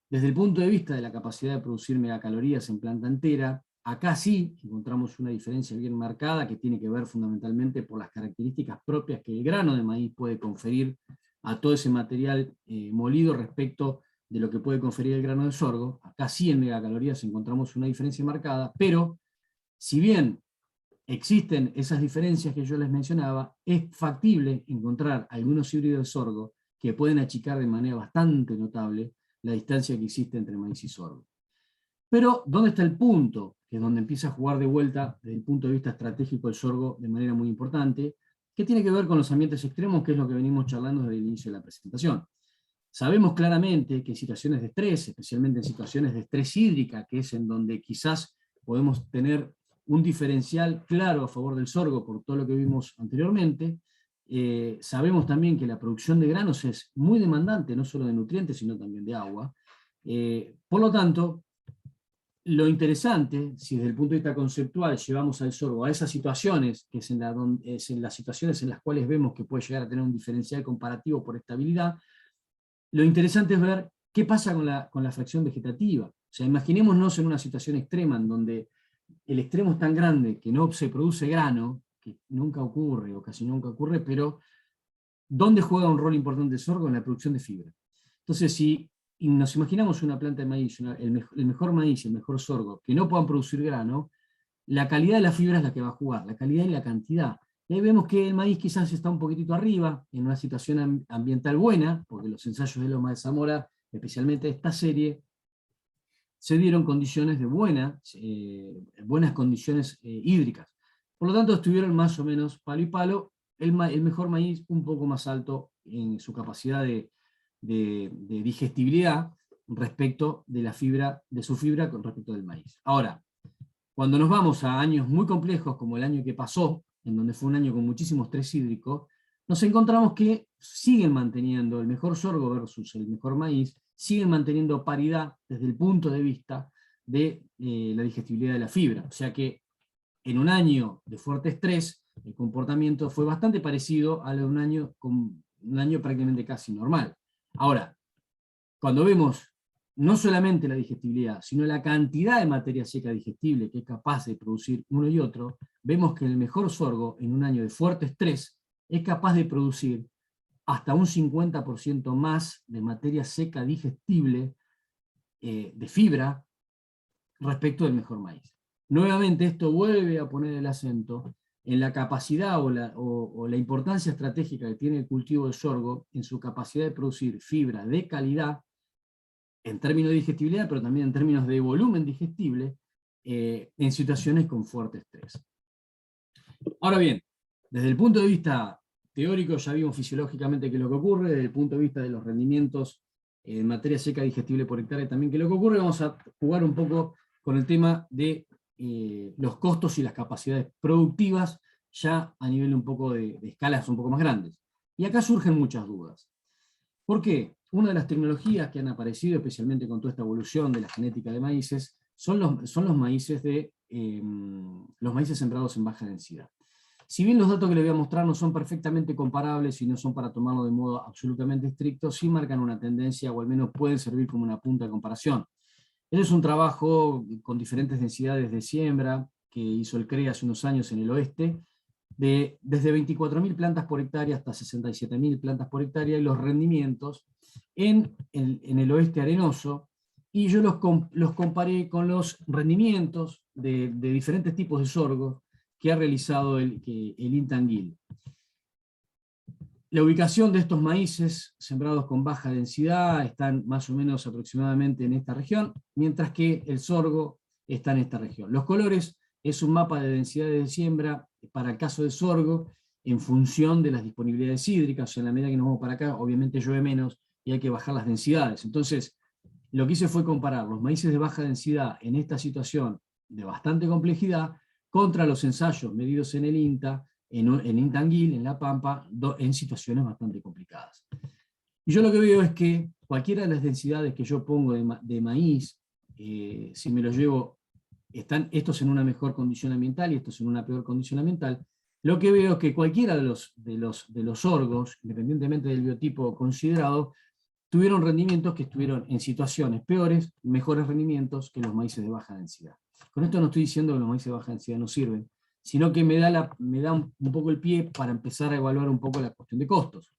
Desde el punto de vista de la capacidad de producir megacalorías en planta entera, acá sí encontramos una diferencia bien marcada que tiene que ver fundamentalmente por las características propias que el grano de maíz puede conferir a todo ese material molido respecto de lo que puede conferir el grano de sorgo. Acá sí en megacalorías encontramos una diferencia marcada, pero si bien existen esas diferencias que yo les mencionaba, es factible encontrar algunos híbridos de sorgo que pueden achicar de manera bastante notable la distancia que existe entre maíz y sorgo. Pero, ¿dónde está el punto? Que es donde empieza a jugar de vuelta, desde el punto de vista estratégico, el sorgo de manera muy importante, que tiene que ver con los ambientes extremos, que es lo que venimos charlando desde el inicio de la presentación. Sabemos claramente que en situaciones de estrés, especialmente en situaciones de estrés hídrica, que es en donde quizás podemos tener un diferencial claro a favor del sorgo por todo lo que vimos anteriormente, sabemos también que la producción de granos es muy demandante, no solo de nutrientes, sino también de agua. Por lo tanto, lo interesante, si desde el punto de vista conceptual llevamos al sorgo a esas situaciones, que es en las situaciones en las cuales vemos que puede llegar a tener un diferencial comparativo por estabilidad, lo interesante es ver qué pasa con la fracción vegetativa. O sea, imaginémonos en una situación extrema en donde el extremo es tan grande que no se produce grano, que nunca ocurre o casi nunca ocurre, pero ¿dónde juega un rol importante el sorgo? En la producción de fibra. Entonces, si nos imaginamos una planta de maíz, el mejor maíz y el mejor sorgo, que no puedan producir grano, la calidad de la fibra es la que va a jugar, la calidad y la cantidad. Y ahí vemos que el maíz quizás está un poquitito arriba, en una situación ambiental buena, porque los ensayos de Loma de Zamora, especialmente esta serie, se dieron condiciones de buenas condiciones hídricas. Por lo tanto, estuvieron más o menos palo y palo, el mejor maíz un poco más alto en su capacidad de digestibilidad respecto de su fibra con respecto del maíz. Ahora, cuando nos vamos a años muy complejos, como el año que pasó, en donde fue un año con muchísimo estrés hídrico, nos encontramos que siguen manteniendo el mejor sorgo versus el mejor maíz, siguen manteniendo paridad desde el punto de vista de la digestibilidad de la fibra. O sea que en un año de fuerte estrés, el comportamiento fue bastante parecido a un año prácticamente casi normal. Ahora, cuando vemos no solamente la digestibilidad, sino la cantidad de materia seca digestible que es capaz de producir uno y otro, vemos que el mejor sorgo en un año de fuerte estrés es capaz de producir hasta un 50% más de materia seca digestible de fibra respecto del mejor maíz. Nuevamente esto vuelve a poner el acento en la capacidad o la importancia estratégica que tiene el cultivo de sorgo en su capacidad de producir fibra de calidad en términos de digestibilidad, pero también en términos de volumen digestible, en situaciones con fuerte estrés. Ahora bien, desde el punto de vista teórico ya vimos fisiológicamente qué es lo que ocurre, desde el punto de vista de los rendimientos en materia seca digestible por hectárea también qué es lo que ocurre. Vamos a jugar un poco con el tema de los costos y las capacidades productivas ya a nivel un poco de escalas un poco más grandes. Y acá surgen muchas dudas. ¿Por qué? Una de las tecnologías que han aparecido, especialmente con toda esta evolución de la genética de maíces, son los maíces sembrados en baja densidad. Si bien los datos que les voy a mostrar no son perfectamente comparables y no son para tomarlo de modo absolutamente estricto, sí marcan una tendencia o al menos pueden servir como una punta de comparación. Ese es un trabajo con diferentes densidades de siembra que hizo el CRE hace unos años en el oeste, desde 24.000 plantas por hectárea hasta 67.000 plantas por hectárea, y los rendimientos en el oeste arenoso, y yo los comparé con los rendimientos de diferentes tipos de sorgo que ha realizado el Intanguil. La ubicación de estos maíces sembrados con baja densidad están más o menos aproximadamente en esta región, mientras que el sorgo está en esta región. Los colores es un mapa de densidades de siembra para el caso de sorgo en función de las disponibilidades hídricas. O sea, en la medida que nos vamos para acá, obviamente llueve menos y hay que bajar las densidades. Entonces, lo que hice fue comparar los maíces de baja densidad en esta situación de bastante complejidad contra los ensayos medidos en el INTA, en Intanguil, en La Pampa, en situaciones bastante complicadas. Y yo lo que veo es que cualquiera de las densidades que yo pongo de maíz, si me los llevo, están estos en una mejor condición ambiental y estos en una peor condición ambiental, lo que veo es que cualquiera de los sorgos, independientemente del biotipo considerado, tuvieron rendimientos que estuvieron en situaciones peores, mejores rendimientos que los maíces de baja densidad. Con esto no estoy diciendo que los maíces de baja densidad no sirven, sino que me da un poco el pie para empezar a evaluar un poco la cuestión de costos.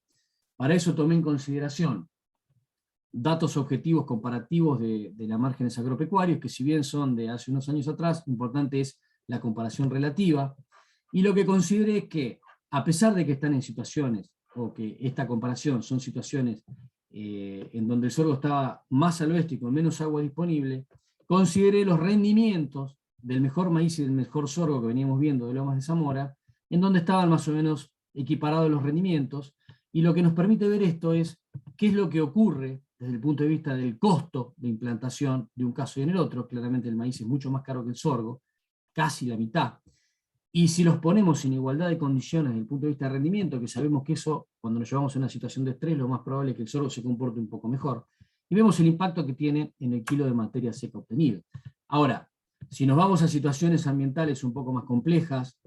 Para eso tomé en consideración datos objetivos comparativos de las márgenes agropecuarios, que si bien son de hace unos años atrás, importante es la comparación relativa, y lo que consideré es que, a pesar de que están en situaciones, o que esta comparación son situaciones en donde el sorgo estaba más al oeste y con menos agua disponible, consideré los rendimientos del mejor maíz y del mejor sorgo que veníamos viendo de Lomas de Zamora, en donde estaban más o menos equiparados los rendimientos, y lo que nos permite ver esto es qué es lo que ocurre desde el punto de vista del costo de implantación de un caso y en el otro. Claramente el maíz es mucho más caro que el sorgo, casi la mitad. Y si los ponemos en igualdad de condiciones desde el punto de vista de rendimiento, que sabemos que eso, cuando nos llevamos a una situación de estrés, lo más probable es que el sorgo se comporte un poco mejor. Y vemos el impacto que tiene en el kilo de materia seca obtenido. Ahora, si nos vamos a situaciones ambientales un poco más complejas,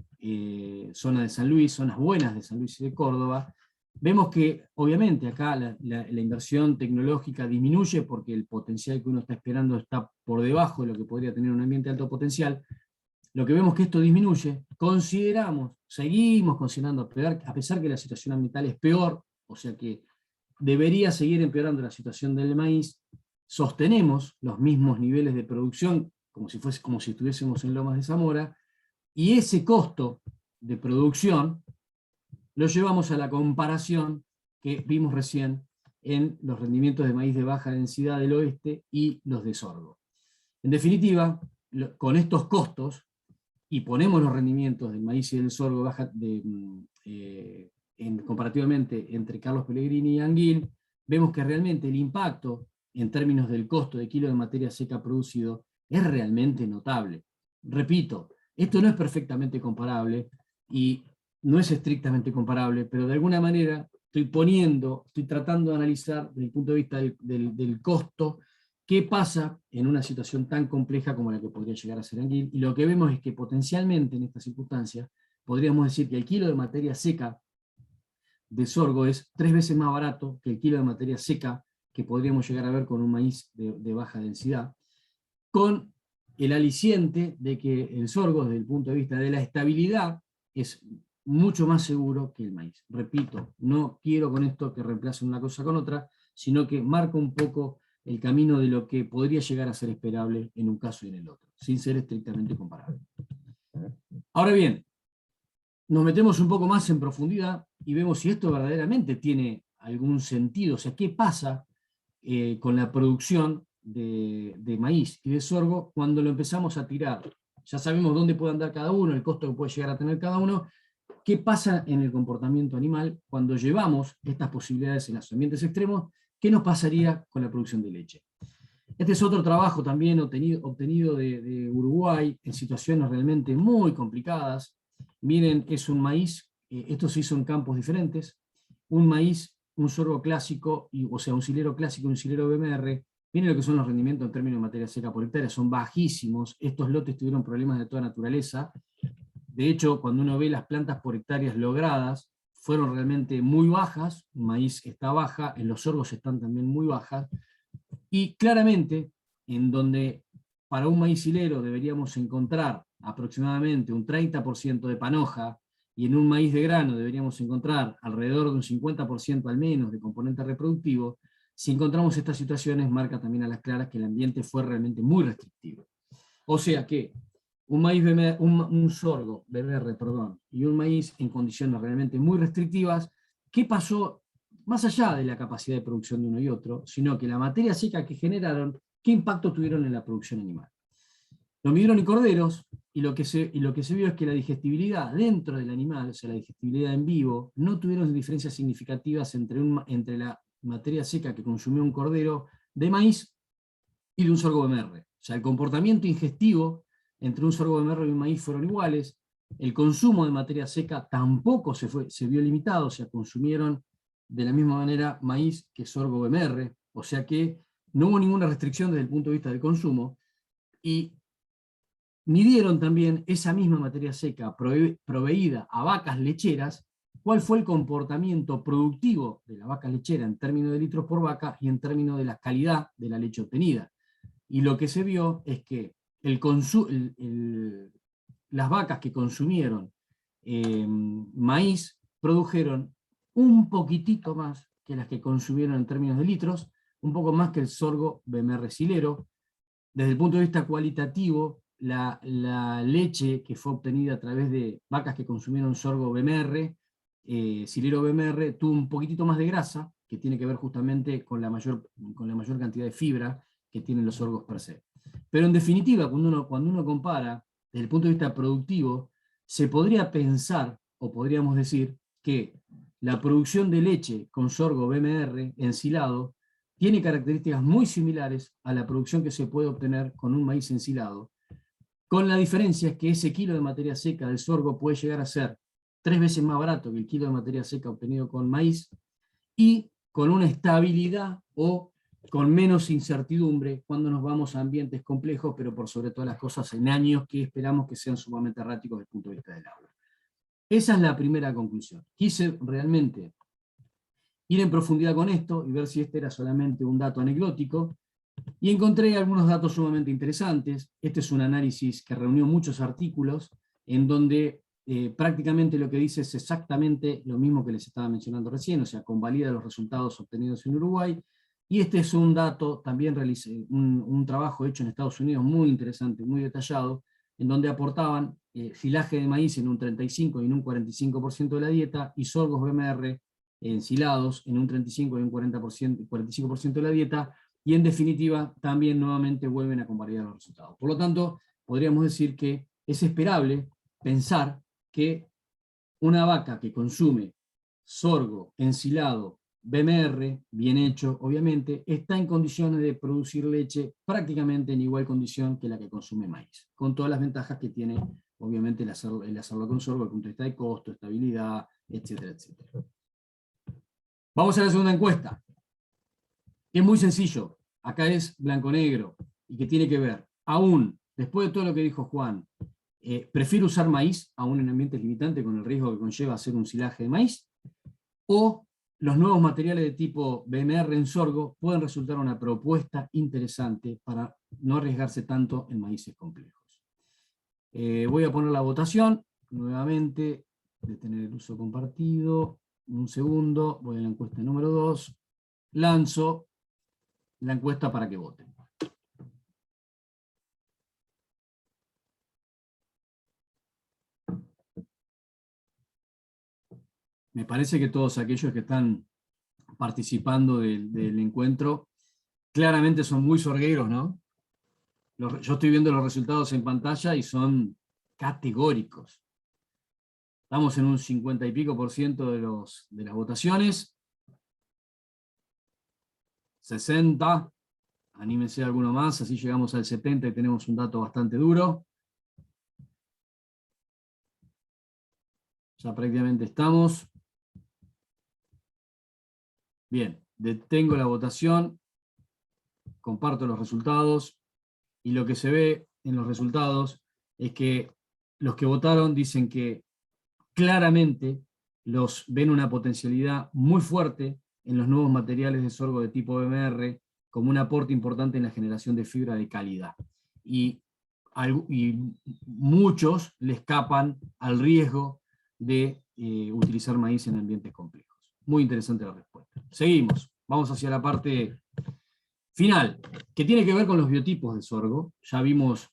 zona de San Luis, zonas buenas de San Luis y de Córdoba, vemos que obviamente acá la inversión tecnológica disminuye porque el potencial que uno está esperando está por debajo de lo que podría tener un ambiente de alto potencial. Lo que vemos que esto disminuye, seguimos considerando, a pesar que la situación ambiental es peor, o sea que debería seguir empeorando la situación del maíz, sostenemos los mismos niveles de producción, como si estuviésemos en Lomas de Zamora, y ese costo de producción lo llevamos a la comparación que vimos recién en los rendimientos de maíz de baja densidad del oeste y los de sorgo. En definitiva, con estos costos, y ponemos los rendimientos del maíz y del sorgo comparativamente entre Carlos Pellegrini y Anguil, vemos que realmente el impacto en términos del costo de kilo de materia seca producido es realmente notable. Repito, esto no es perfectamente comparable y no es estrictamente comparable, pero de alguna manera estoy tratando de analizar desde el punto de vista del costo qué pasa en una situación tan compleja como la que podría llegar a ser Anguil, y lo que vemos es que potencialmente en esta circunstancia podríamos decir que el kilo de materia seca de sorgo es 3 veces más barato que el kilo de materia seca que podríamos llegar a ver con un maíz de baja densidad, con el aliciente de que el sorgo, desde el punto de vista de la estabilidad, es mucho más seguro que el maíz. Repito, no quiero con esto que reemplacen una cosa con otra, sino que marca un poco el camino de lo que podría llegar a ser esperable en un caso y en el otro, sin ser estrictamente comparable. Ahora bien, nos metemos un poco más en profundidad y vemos si esto verdaderamente tiene algún sentido, o sea, qué pasa con la producción de maíz y de sorgo cuando lo empezamos a tirar. Ya sabemos dónde puede andar cada uno, el costo que puede llegar a tener cada uno. ¿Qué pasa en el comportamiento animal cuando llevamos estas posibilidades en los ambientes extremos? ¿Qué nos pasaría con la producción de leche? Este es otro trabajo también obtenido de Uruguay en situaciones realmente muy complicadas. Miren, es un maíz, esto se hizo en campos diferentes, un maíz, un sorgo clásico, o sea, un silero clásico y un silero BMR. Miren lo que son los rendimientos en términos de materia seca por hectárea, son bajísimos. Estos lotes tuvieron problemas de toda naturaleza. De hecho, cuando uno ve las plantas por hectáreas logradas, fueron realmente muy bajas, el maíz está baja, en los sorgos están también muy bajas, y claramente, en donde para un maíz hilero deberíamos encontrar aproximadamente un 30% de panoja, y en un maíz de grano deberíamos encontrar alrededor de un 50% al menos de componente reproductivo, si encontramos estas situaciones, marca también a las claras que el ambiente fue realmente muy restrictivo. O sea que un sorgo BBR, y un maíz en condiciones realmente muy restrictivas, ¿qué pasó? Más allá de la capacidad de producción de uno y otro, sino que la materia seca que generaron, ¿qué impacto tuvieron en la producción animal? Los midrones y corderos, y lo que se vio es que la digestibilidad dentro del animal, o sea, la digestibilidad en vivo, no tuvieron diferencias significativas entre la materia seca que consumió un cordero de maíz y de un sorgo BMR. O sea, el comportamiento ingestivo entre un sorgo BMR y un maíz fueron iguales, el consumo de materia seca tampoco se vio limitado, o sea, consumieron de la misma manera maíz que sorgo BMR, o sea que no hubo ninguna restricción desde el punto de vista del consumo, y midieron también esa misma materia seca proveída a vacas lecheras, cuál fue el comportamiento productivo de la vaca lechera en términos de litros por vaca y en términos de la calidad de la leche obtenida. Y lo que se vio es que las vacas que consumieron maíz produjeron un poquitito más que las que consumieron en términos de litros, un poco más que el sorgo BMR silero. Desde el punto de vista cualitativo, la leche que fue obtenida a través de vacas que consumieron sorgo BMR, silero BMR, tuvo un poquitito más de grasa, que tiene que ver justamente con la mayor cantidad de fibra que tienen los sorgos per se. Pero en definitiva, cuando uno compara desde el punto de vista productivo, se podría pensar, o podríamos decir, que la producción de leche con sorgo BMR ensilado tiene características muy similares a la producción que se puede obtener con un maíz ensilado, con la diferencia que ese kilo de materia seca del sorgo puede llegar a ser 3 veces más barato que el kilo de materia seca obtenido con maíz, y con una estabilidad o con menos incertidumbre cuando nos vamos a ambientes complejos, pero por sobre todas las cosas en años que esperamos que sean sumamente erráticos desde el punto de vista del agua. Esa es la primera conclusión. Quise realmente ir en profundidad con esto y ver si este era solamente un dato anecdótico, y encontré algunos datos sumamente interesantes. Este es un análisis que reunió muchos artículos, en donde prácticamente lo que dice es exactamente lo mismo que les estaba mencionando recién, o sea, convalida los resultados obtenidos en Uruguay, y este es un dato, también realicé un trabajo hecho en Estados Unidos muy interesante, muy detallado, en donde aportaban silaje de maíz en un 35 y en un 45% de la dieta, y sorgos BMR ensilados en un 35 y un 45% de la dieta, y en definitiva también nuevamente vuelven a convalidar los resultados. Por lo tanto, podríamos decir que es esperable pensar que una vaca que consume sorgo ensilado BMR, bien hecho obviamente, está en condiciones de producir leche prácticamente en igual condición que la que consume maíz, con todas las ventajas que tiene obviamente el hacerlo con sorgo desde el punto de vista de costo, estabilidad, etcétera, etcétera. Vamos a la segunda encuesta, que es muy sencillo. Acá es blanco-negro, y que tiene que ver, aún después de todo lo que dijo Juan, ¿prefiero usar maíz aún en ambientes limitantes con el riesgo que conlleva hacer un silaje de maíz? ¿O los nuevos materiales de tipo BMR en sorgo pueden resultar una propuesta interesante para no arriesgarse tanto en maíces complejos? Voy a poner la votación, nuevamente, detener el uso compartido, un segundo, voy a la encuesta número 2, lanzo la encuesta para que voten. Me parece que todos aquellos que están participando del encuentro claramente son muy sorgueros, ¿no? Yo estoy viendo los resultados en pantalla y son categóricos. Estamos en un 50 y pico % de las votaciones. 60. Anímense alguno más, así llegamos al 70 y tenemos un dato bastante duro. Ya prácticamente estamos. Bien, detengo la votación, comparto los resultados, y lo que se ve en los resultados es que los que votaron dicen que claramente ven una potencialidad muy fuerte en los nuevos materiales de sorgo de tipo BMR como un aporte importante en la generación de fibra de calidad. Y muchos le escapan al riesgo de utilizar maíz en ambientes complejos. Muy interesante la respuesta. Seguimos, vamos hacia la parte final, que tiene que ver con los biotipos de sorgo. Ya vimos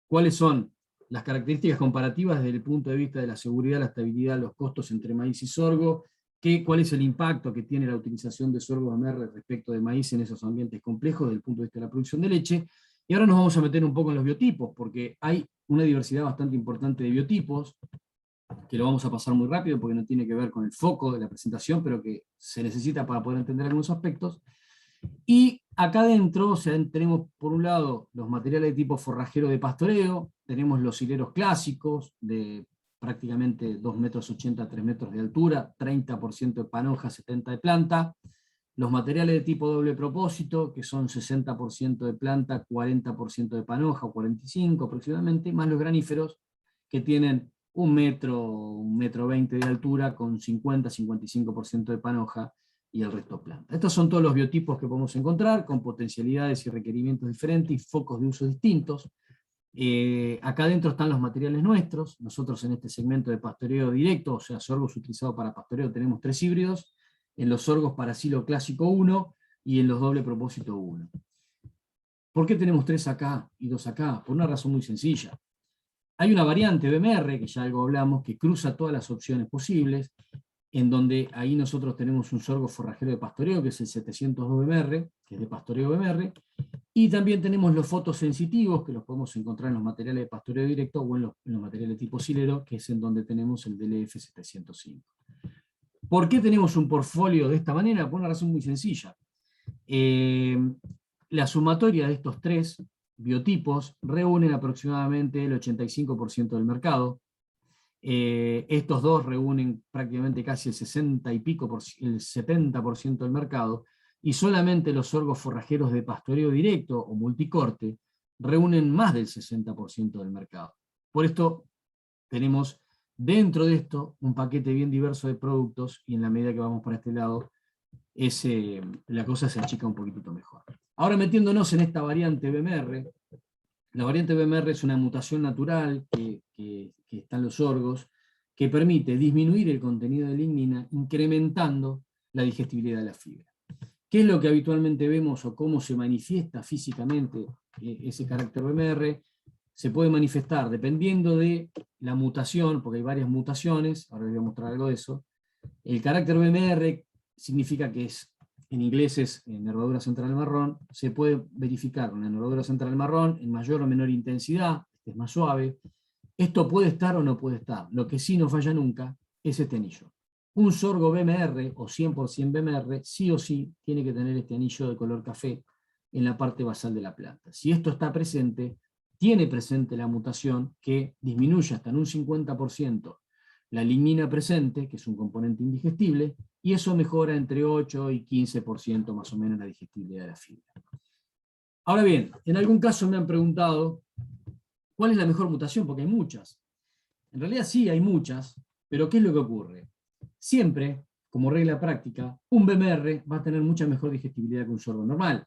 cuáles son las características comparativas desde el punto de vista de la seguridad, la estabilidad, los costos entre maíz y sorgo, cuál es el impacto que tiene la utilización de sorgo BMR respecto de maíz en esos ambientes complejos desde el punto de vista de la producción de leche. Y ahora nos vamos a meter un poco en los biotipos, porque hay una diversidad bastante importante de biotipos, que lo vamos a pasar muy rápido porque no tiene que ver con el foco de la presentación, pero que se necesita para poder entender algunos aspectos. Y acá adentro, o sea, tenemos por un lado los materiales de tipo forrajero de pastoreo, tenemos los hileros clásicos de prácticamente 2,80 metros, 3 metros de altura, 30% de panoja, 70% de planta. Los materiales de tipo doble propósito, que son 60% de planta, 40% de panoja, o 45% aproximadamente, más los graníferos, que tienen 1 metro 20 de altura, con 50-55% de panoja, y el resto planta. Estos son todos los biotipos que podemos encontrar, con potencialidades y requerimientos diferentes, y focos de uso distintos. Acá adentro están los materiales nuestros. Nosotros en este segmento de pastoreo directo, o sea, sorgos utilizados para pastoreo, tenemos 3 híbridos, en los sorgos para silo clásico 1, y en los doble propósito 1. ¿Por qué tenemos 3 acá y 2 acá? Por una razón muy sencilla. Hay una variante BMR, que ya algo hablamos, que cruza todas las opciones posibles, en donde ahí nosotros tenemos un sorgo forrajero de pastoreo, que es el 702 BMR, que es de pastoreo BMR, y también tenemos los fotosensitivos, que los podemos encontrar en los materiales de pastoreo directo, o en los materiales tipo silero, que es en donde tenemos el DLF 705. ¿Por qué tenemos un portfolio de esta manera? Por una razón muy sencilla. La sumatoria de estos 3 biotipos reúnen aproximadamente el 85% del mercado. Estos 2 reúnen prácticamente casi el 60 y pico, el 70% del mercado, y solamente los sorgos forrajeros de pastoreo directo o multicorte reúnen más del 60% del mercado. Por esto tenemos dentro de esto un paquete bien diverso de productos, y en la medida que vamos para este lado, la cosa se achica un poquitito mejor. Ahora, metiéndonos en esta variante BMR, la variante BMR es una mutación natural que está en los sorgos, que permite disminuir el contenido de lignina, incrementando la digestibilidad de la fibra. ¿Qué es lo que habitualmente vemos, o cómo se manifiesta físicamente ese carácter BMR? Se puede manifestar dependiendo de la mutación, porque hay varias mutaciones, ahora les voy a mostrar algo de eso. El carácter BMR significa que en inglés es nervadura central marrón. Se puede verificar una nervadura central marrón en mayor o menor intensidad, este es más suave. Esto puede estar o no puede estar. Lo que sí no falla nunca es este anillo. Un sorgo BMR o 100% BMR sí o sí tiene que tener este anillo de color café en la parte basal de la planta. Si esto está presente, tiene presente la mutación que disminuye hasta en un 50% la lignina presente, que es un componente indigestible, y eso mejora entre 8 y 15% más o menos la digestibilidad de la fibra. Ahora bien, en algún caso me han preguntado ¿cuál es la mejor mutación? Porque hay muchas. En realidad sí hay muchas, pero ¿qué es lo que ocurre? Siempre, como regla práctica, un BMR va a tener mucha mejor digestibilidad que un sorgo normal.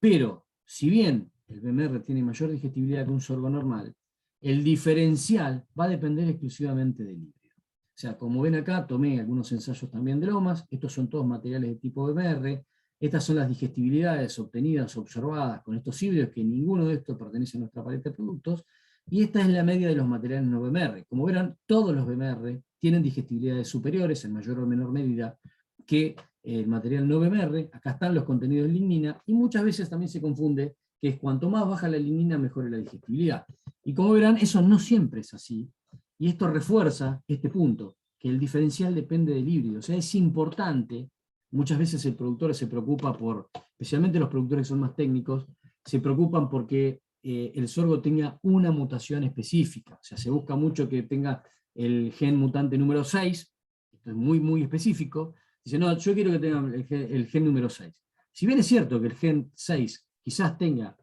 Pero, si bien el BMR tiene mayor digestibilidad que un sorgo normal, el diferencial va a depender exclusivamente del híbrido. O sea, como ven acá, tomé algunos ensayos también de lomas, estos son todos materiales de tipo BMR, estas son las digestibilidades obtenidas, observadas con estos híbridos, que ninguno de estos pertenece a nuestra paleta de productos, y esta es la media de los materiales no BMR. Como verán, todos los BMR tienen digestibilidades superiores, en mayor o menor medida, que el material no BMR. Acá están los contenidos de lignina, y muchas veces también se confunde que es cuanto más baja la lignina, mejor es la digestibilidad. Y como verán, eso no siempre es así, y esto refuerza este punto, que el diferencial depende del híbrido. O sea, es importante, muchas veces el productor se preocupa por, especialmente los productores que son más técnicos, se preocupan porque el sorgo tenga una mutación específica. O sea, se busca mucho que tenga el gen mutante número 6, esto es muy, muy específico. Dice, no, yo quiero que tenga el gen número 6. Si bien es cierto que el gen 6 quizás tenga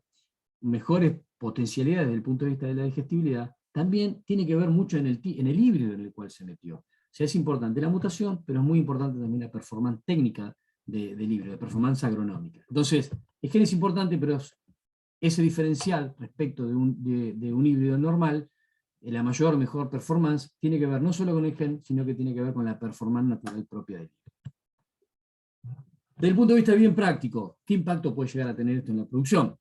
mejores potencialidades desde el punto de vista de la digestibilidad, también tiene que ver mucho en el híbrido en el cual se metió. O sea, es importante la mutación, pero es muy importante también la performance técnica del híbrido, la performance agronómica. Entonces, el gen es importante, pero ese diferencial respecto de un híbrido normal, la mayor o mejor performance, tiene que ver no solo con el gen, sino que tiene que ver con la performance natural propia del híbrido. Desde el punto de vista bien práctico, ¿qué impacto puede llegar a tener esto en la producción?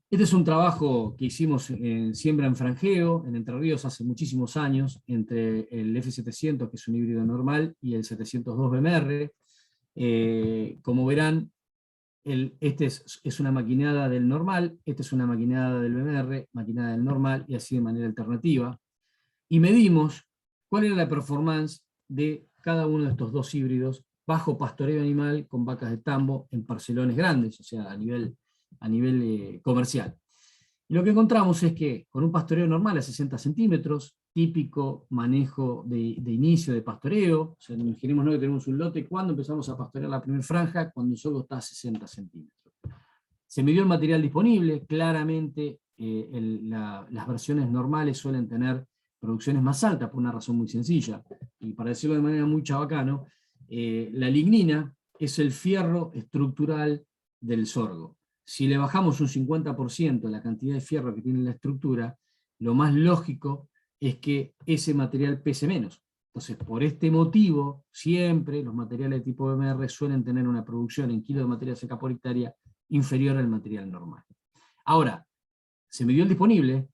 Este es un trabajo que hicimos en siembra en franjeo, en Entre Ríos, hace muchísimos años, entre el F700, que es un híbrido normal, y el 702 BMR. Como verán, este es una maquinada del normal, esta es una maquinada del BMR, maquinada del normal, y así de manera alternativa. Y medimos cuál era la performance de cada uno de estos dos híbridos bajo pastoreo animal con vacas de tambo en parcelones grandes, o sea, a nivel comercial. Y lo que encontramos es que con un pastoreo normal a 60 centímetros, típico manejo de inicio de pastoreo. O sea, imaginémonos que tenemos un lote. ¿Cuándo empezamos a pastorear la primera franja? Cuando el sorgo está a 60 centímetros. Se midió el material disponible. Claramente las versiones normales suelen tener producciones más altas por una razón muy sencilla. Y para decirlo de manera muy chabacano, la lignina es el fierro estructural del sorgo. Si le bajamos un 50% la cantidad de fierro que tiene la estructura, lo más lógico es que ese material pese menos. Entonces, por este motivo, siempre los materiales de tipo BMR suelen tener una producción en kilos de materia seca por hectárea inferior al material normal. Ahora, se midió el disponible,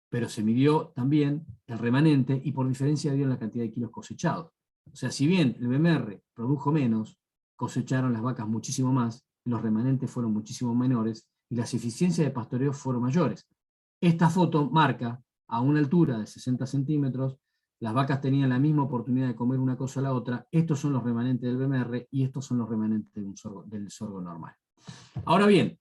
pero se midió también el remanente, y por diferencia dio la cantidad de kilos cosechados. O sea, si bien el BMR produjo menos, cosecharon las vacas muchísimo más, los remanentes fueron muchísimo menores, y las eficiencias de pastoreo fueron mayores. Esta foto marca, a una altura de 60 centímetros, las vacas tenían la misma oportunidad de comer una cosa a la otra. Estos son los remanentes del BMR, y estos son los remanentes del sorgo normal. Ahora bien,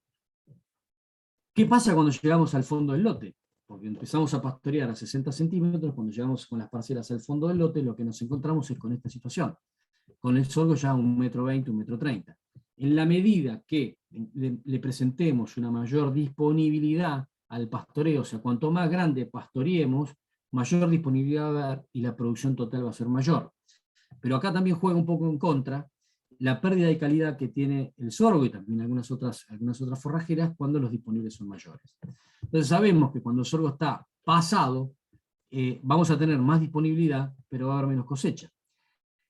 ¿qué pasa cuando llegamos al fondo del lote? Porque empezamos a pastorear a 60 centímetros, cuando llegamos con las parcelas al fondo del lote, lo que nos encontramos es con esta situación. Con el sorgo ya 1,20 m, 1,30 m. En la medida que le presentemos una mayor disponibilidad al pastoreo, o sea, cuanto más grande pastoreemos, mayor disponibilidad va a haber y la producción total va a ser mayor. Pero acá también juega un poco en contra la pérdida de calidad que tiene el sorgo y también algunas otras forrajeras cuando los disponibles son mayores. Entonces sabemos que cuando el sorgo está pasado, vamos a tener más disponibilidad, pero va a haber menos cosecha.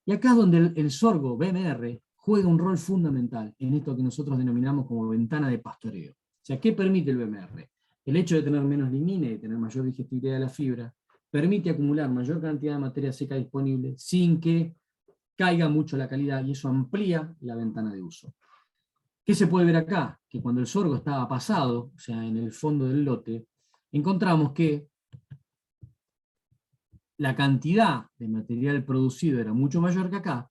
Y acá es donde el sorgo BMR juega un rol fundamental en esto que nosotros denominamos como ventana de pastoreo. O sea, ¿qué permite el BMR? El hecho de tener menos lignina y de tener mayor digestibilidad de la fibra permite acumular mayor cantidad de materia seca disponible sin que caiga mucho la calidad, y eso amplía la ventana de uso. ¿Qué se puede ver acá? Que cuando el sorgo estaba pasado, o sea, en el fondo del lote, encontramos que la cantidad de material producido era mucho mayor que acá,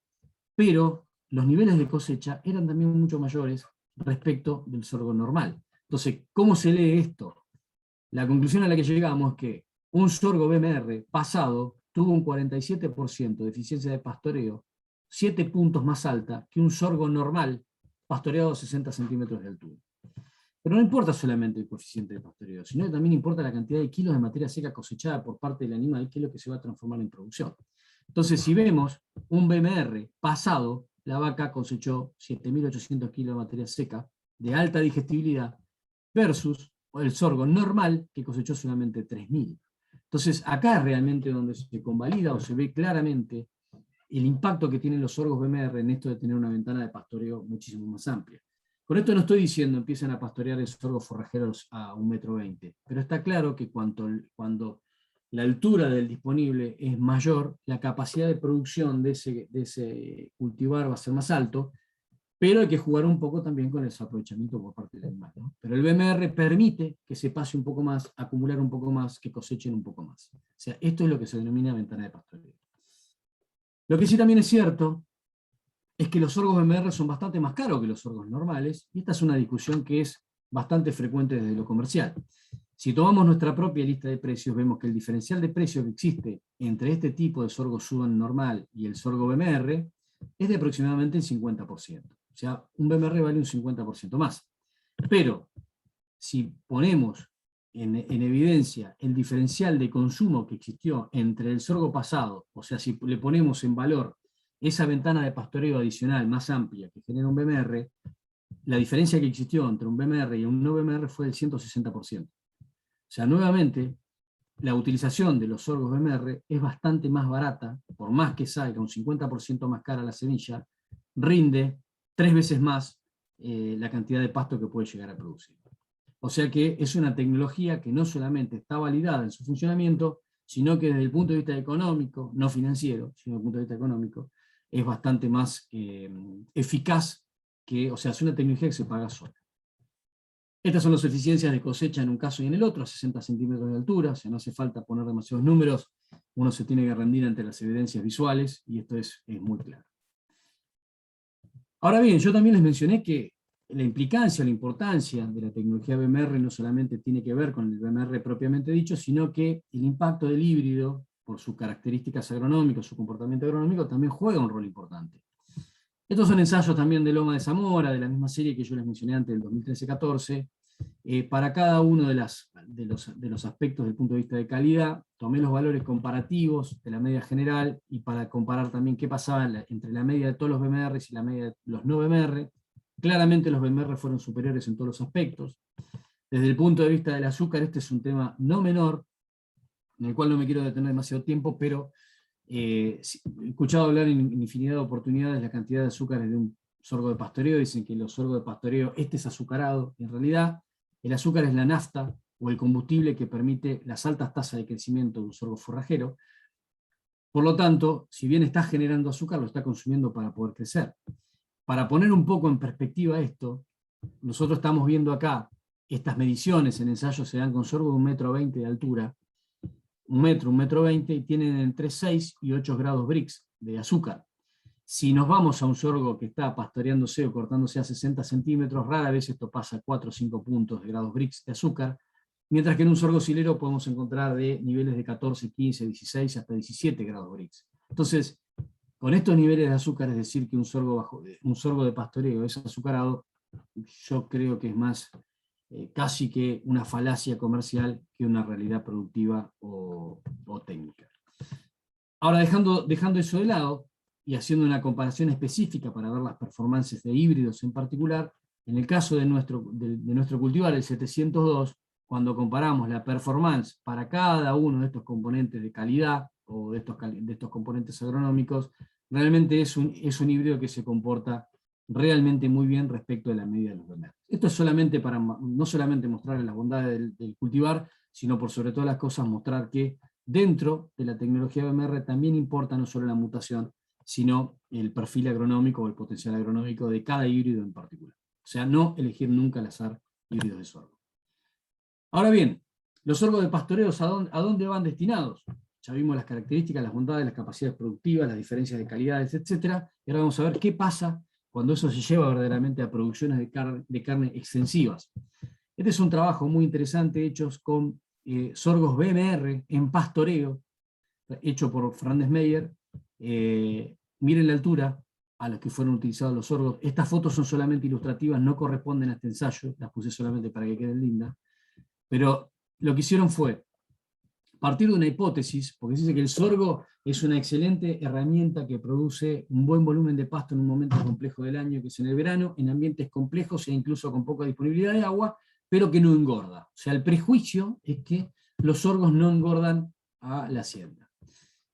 pero los niveles de cosecha eran también mucho mayores respecto del sorgo normal. Entonces, ¿cómo se lee esto? La conclusión a la que llegamos es que un sorgo BMR pasado tuvo un 47% de eficiencia de pastoreo, 7 puntos más alta que un sorgo normal pastoreado a 60 centímetros de altura. Pero no importa solamente el coeficiente de pastoreo, sino que también importa la cantidad de kilos de materia seca cosechada por parte del animal, que es lo que se va a transformar en producción. Entonces, si vemos un BMR pasado, la vaca cosechó 7.800 kilos de materia seca de alta digestibilidad versus el sorgo normal, que cosechó solamente 3.000. Entonces, acá es realmente donde se convalida o se ve claramente el impacto que tienen los sorgos BMR en esto de tener una ventana de pastoreo muchísimo más amplia. Con esto no estoy diciendo empiezan a pastorear esos sorgos forrajeros a 1,20 m, pero está claro que cuando la altura del disponible es mayor, la capacidad de producción de ese cultivar va a ser más alto, pero hay que jugar un poco también con el aprovechamiento por parte del animal, ¿no? Pero el BMR permite que se pase un poco más, acumular un poco más, que cosechen un poco más. O sea, esto es lo que se denomina ventana de pastoreo. Lo que sí también es cierto es que los sorgos BMR son bastante más caros que los sorgos normales, y esta es una discusión que es bastante frecuente desde lo comercial. Si tomamos nuestra propia lista de precios, vemos que el diferencial de precio que existe entre este tipo de sorgo Sudan normal y el sorgo BMR es de aproximadamente el 50%. O sea, un BMR vale un 50% más. Pero, si ponemos en evidencia el diferencial de consumo que existió entre el sorgo pasado, o sea, si le ponemos en valor esa ventana de pastoreo adicional más amplia que genera un BMR, la diferencia que existió entre un BMR y un no BMR fue del 160%. O sea, nuevamente, la utilización de los sorgos BMR es bastante más barata, por más que salga un 50% más cara la semilla, rinde 3 veces más la cantidad de pasto que puede llegar a producir. O sea que es una tecnología que no solamente está validada en su funcionamiento, sino que desde el punto de vista económico, no financiero, sino desde el punto de vista económico, es bastante más eficaz, o sea, es una tecnología que se paga sola. Estas son las eficiencias de cosecha en un caso y en el otro, a 60 centímetros de altura, o sea, no hace falta poner demasiados números, uno se tiene que rendir ante las evidencias visuales, y esto es muy claro. Ahora bien, yo también les mencioné que la implicancia, la importancia de la tecnología BMR no solamente tiene que ver con el BMR propiamente dicho, sino que el impacto del híbrido por sus características agronómicas, su comportamiento agronómico, también juega un rol importante. Estos son ensayos también de Loma de Zamora, de la misma serie que yo les mencioné antes, del 2013-14. Para cada uno de los aspectos del punto de vista de calidad, tomé los valores comparativos de la media general, y para comparar también qué pasaba entre la media de todos los BMR y la media de los no BMR. Claramente los BMR fueron superiores en todos los aspectos. Desde el punto de vista del azúcar, este es un tema no menor, en el cual no me quiero detener demasiado tiempo, pero he escuchado hablar en infinidad de oportunidades la cantidad de azúcares de un sorgo de pastoreo. Dicen que los sorgos de pastoreo, este es azucarado. En realidad, el azúcar es la nafta o el combustible que permite las altas tasas de crecimiento de un sorgo forrajero. Por lo tanto, si bien está generando azúcar, lo está consumiendo para poder crecer. Para poner un poco en perspectiva esto, nosotros estamos viendo acá, estas mediciones en ensayos se dan con sorgo de 1,20 m de altura, 1,20 m, y tienen entre 6 y 8 grados Brix de azúcar. Si nos vamos a un sorgo que está pastoreándose o cortándose a 60 centímetros, rara vez esto pasa a 4 o 5 puntos de grados Brix de azúcar, mientras que en un sorgo silero podemos encontrar de niveles de 14, 15, 16 hasta 17 grados Brix. Entonces, con estos niveles de azúcar, es decir, que un sorgo de pastoreo es azucarado, yo creo que es más casi que una falacia comercial que una realidad productiva o técnica. Ahora, dejando eso de lado, y haciendo una comparación específica para ver las performances de híbridos en particular, en el caso de nuestro cultivar, el 702, cuando comparamos la performance para cada uno de estos componentes de calidad, o de estos componentes agronómicos, realmente es un híbrido que se comporta realmente muy bien respecto de la medida de los BMR. Esto es solamente para, no solamente mostrarles las bondades del cultivar, sino por sobre todas las cosas mostrar que dentro de la tecnología BMR también importa no solo la mutación, sino el perfil agronómico o el potencial agronómico de cada híbrido en particular. O sea, no elegir nunca al azar híbridos de sorgo. Ahora bien, los sorgos de pastoreos, ¿a dónde van destinados? Ya vimos las características, las bondades, las capacidades productivas, las diferencias de calidades, etc. Y ahora vamos a ver qué pasa cuando eso se lleva verdaderamente a producciones de carne extensivas. Este es un trabajo muy interesante hecho con sorgos BMR en pastoreo, hecho por Fernández Meyer. Miren la altura a la que fueron utilizados los sorgos. Estas fotos son solamente ilustrativas, no corresponden a este ensayo, las puse solamente para que queden lindas. Pero lo que hicieron fue partir de una hipótesis, porque se dice que el sorgo es una excelente herramienta que produce un buen volumen de pasto en un momento complejo del año, que es en el verano, en ambientes complejos e incluso con poca disponibilidad de agua, pero que no engorda. O sea, el prejuicio es que los sorgos no engordan a la hacienda.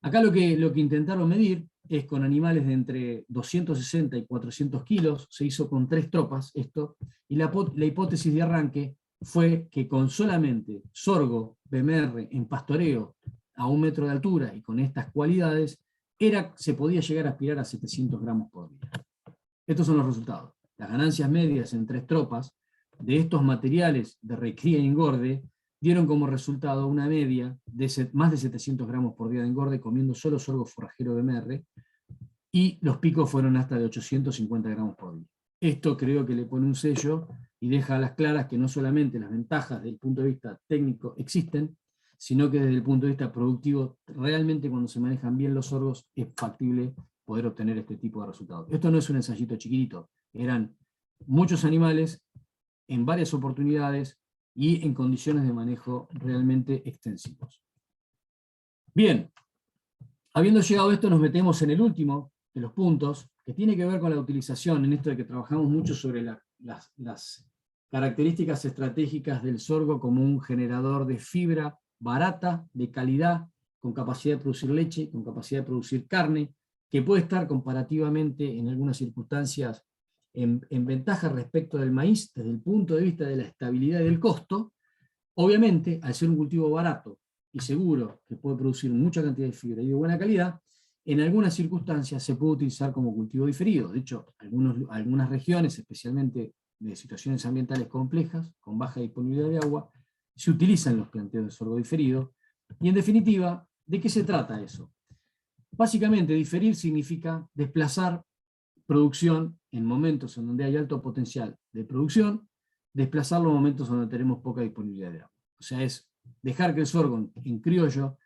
Acá lo que intentaron medir es con animales de entre 260 y 400 kilos, se hizo con 3 tropas esto, y la hipótesis de arranque fue que con solamente sorgo BMR en pastoreo a 1 metro de altura y con estas cualidades, se podía llegar a aspirar a 700 gramos por día. Estos son los resultados. Las ganancias medias en 3 tropas de estos materiales de recría y engorde dieron como resultado una media de más de 700 gramos por día de engorde comiendo solo sorgo forrajero BMR, y los picos fueron hasta de 850 gramos por día. Esto creo que le pone un sello y deja a las claras que no solamente las ventajas desde el punto de vista técnico existen, sino que desde el punto de vista productivo, realmente cuando se manejan bien los sorgos, es factible poder obtener este tipo de resultados. Esto no es un ensayito chiquitito, eran muchos animales en varias oportunidades y en condiciones de manejo realmente extensivos. Bien, habiendo llegado a esto, nos metemos en el último de los puntos, que tiene que ver con la utilización, en esto de que trabajamos mucho sobre las características estratégicas del sorgo como un generador de fibra barata, de calidad, con capacidad de producir leche, con capacidad de producir carne, que puede estar comparativamente en algunas circunstancias en ventaja respecto del maíz desde el punto de vista de la estabilidad del costo. Obviamente, al ser un cultivo barato y seguro, que puede producir mucha cantidad de fibra y de buena calidad, en algunas circunstancias se puede utilizar como cultivo diferido. De hecho, algunas regiones, especialmente de situaciones ambientales complejas, con baja disponibilidad de agua, se utilizan los planteos de sorgo diferido. Y en definitiva, ¿de qué se trata eso? Básicamente, diferir significa desplazar producción en momentos en donde hay alto potencial de producción, desplazarlo en momentos donde tenemos poca disponibilidad de agua. O sea, es dejar que el sorgo, en criollo,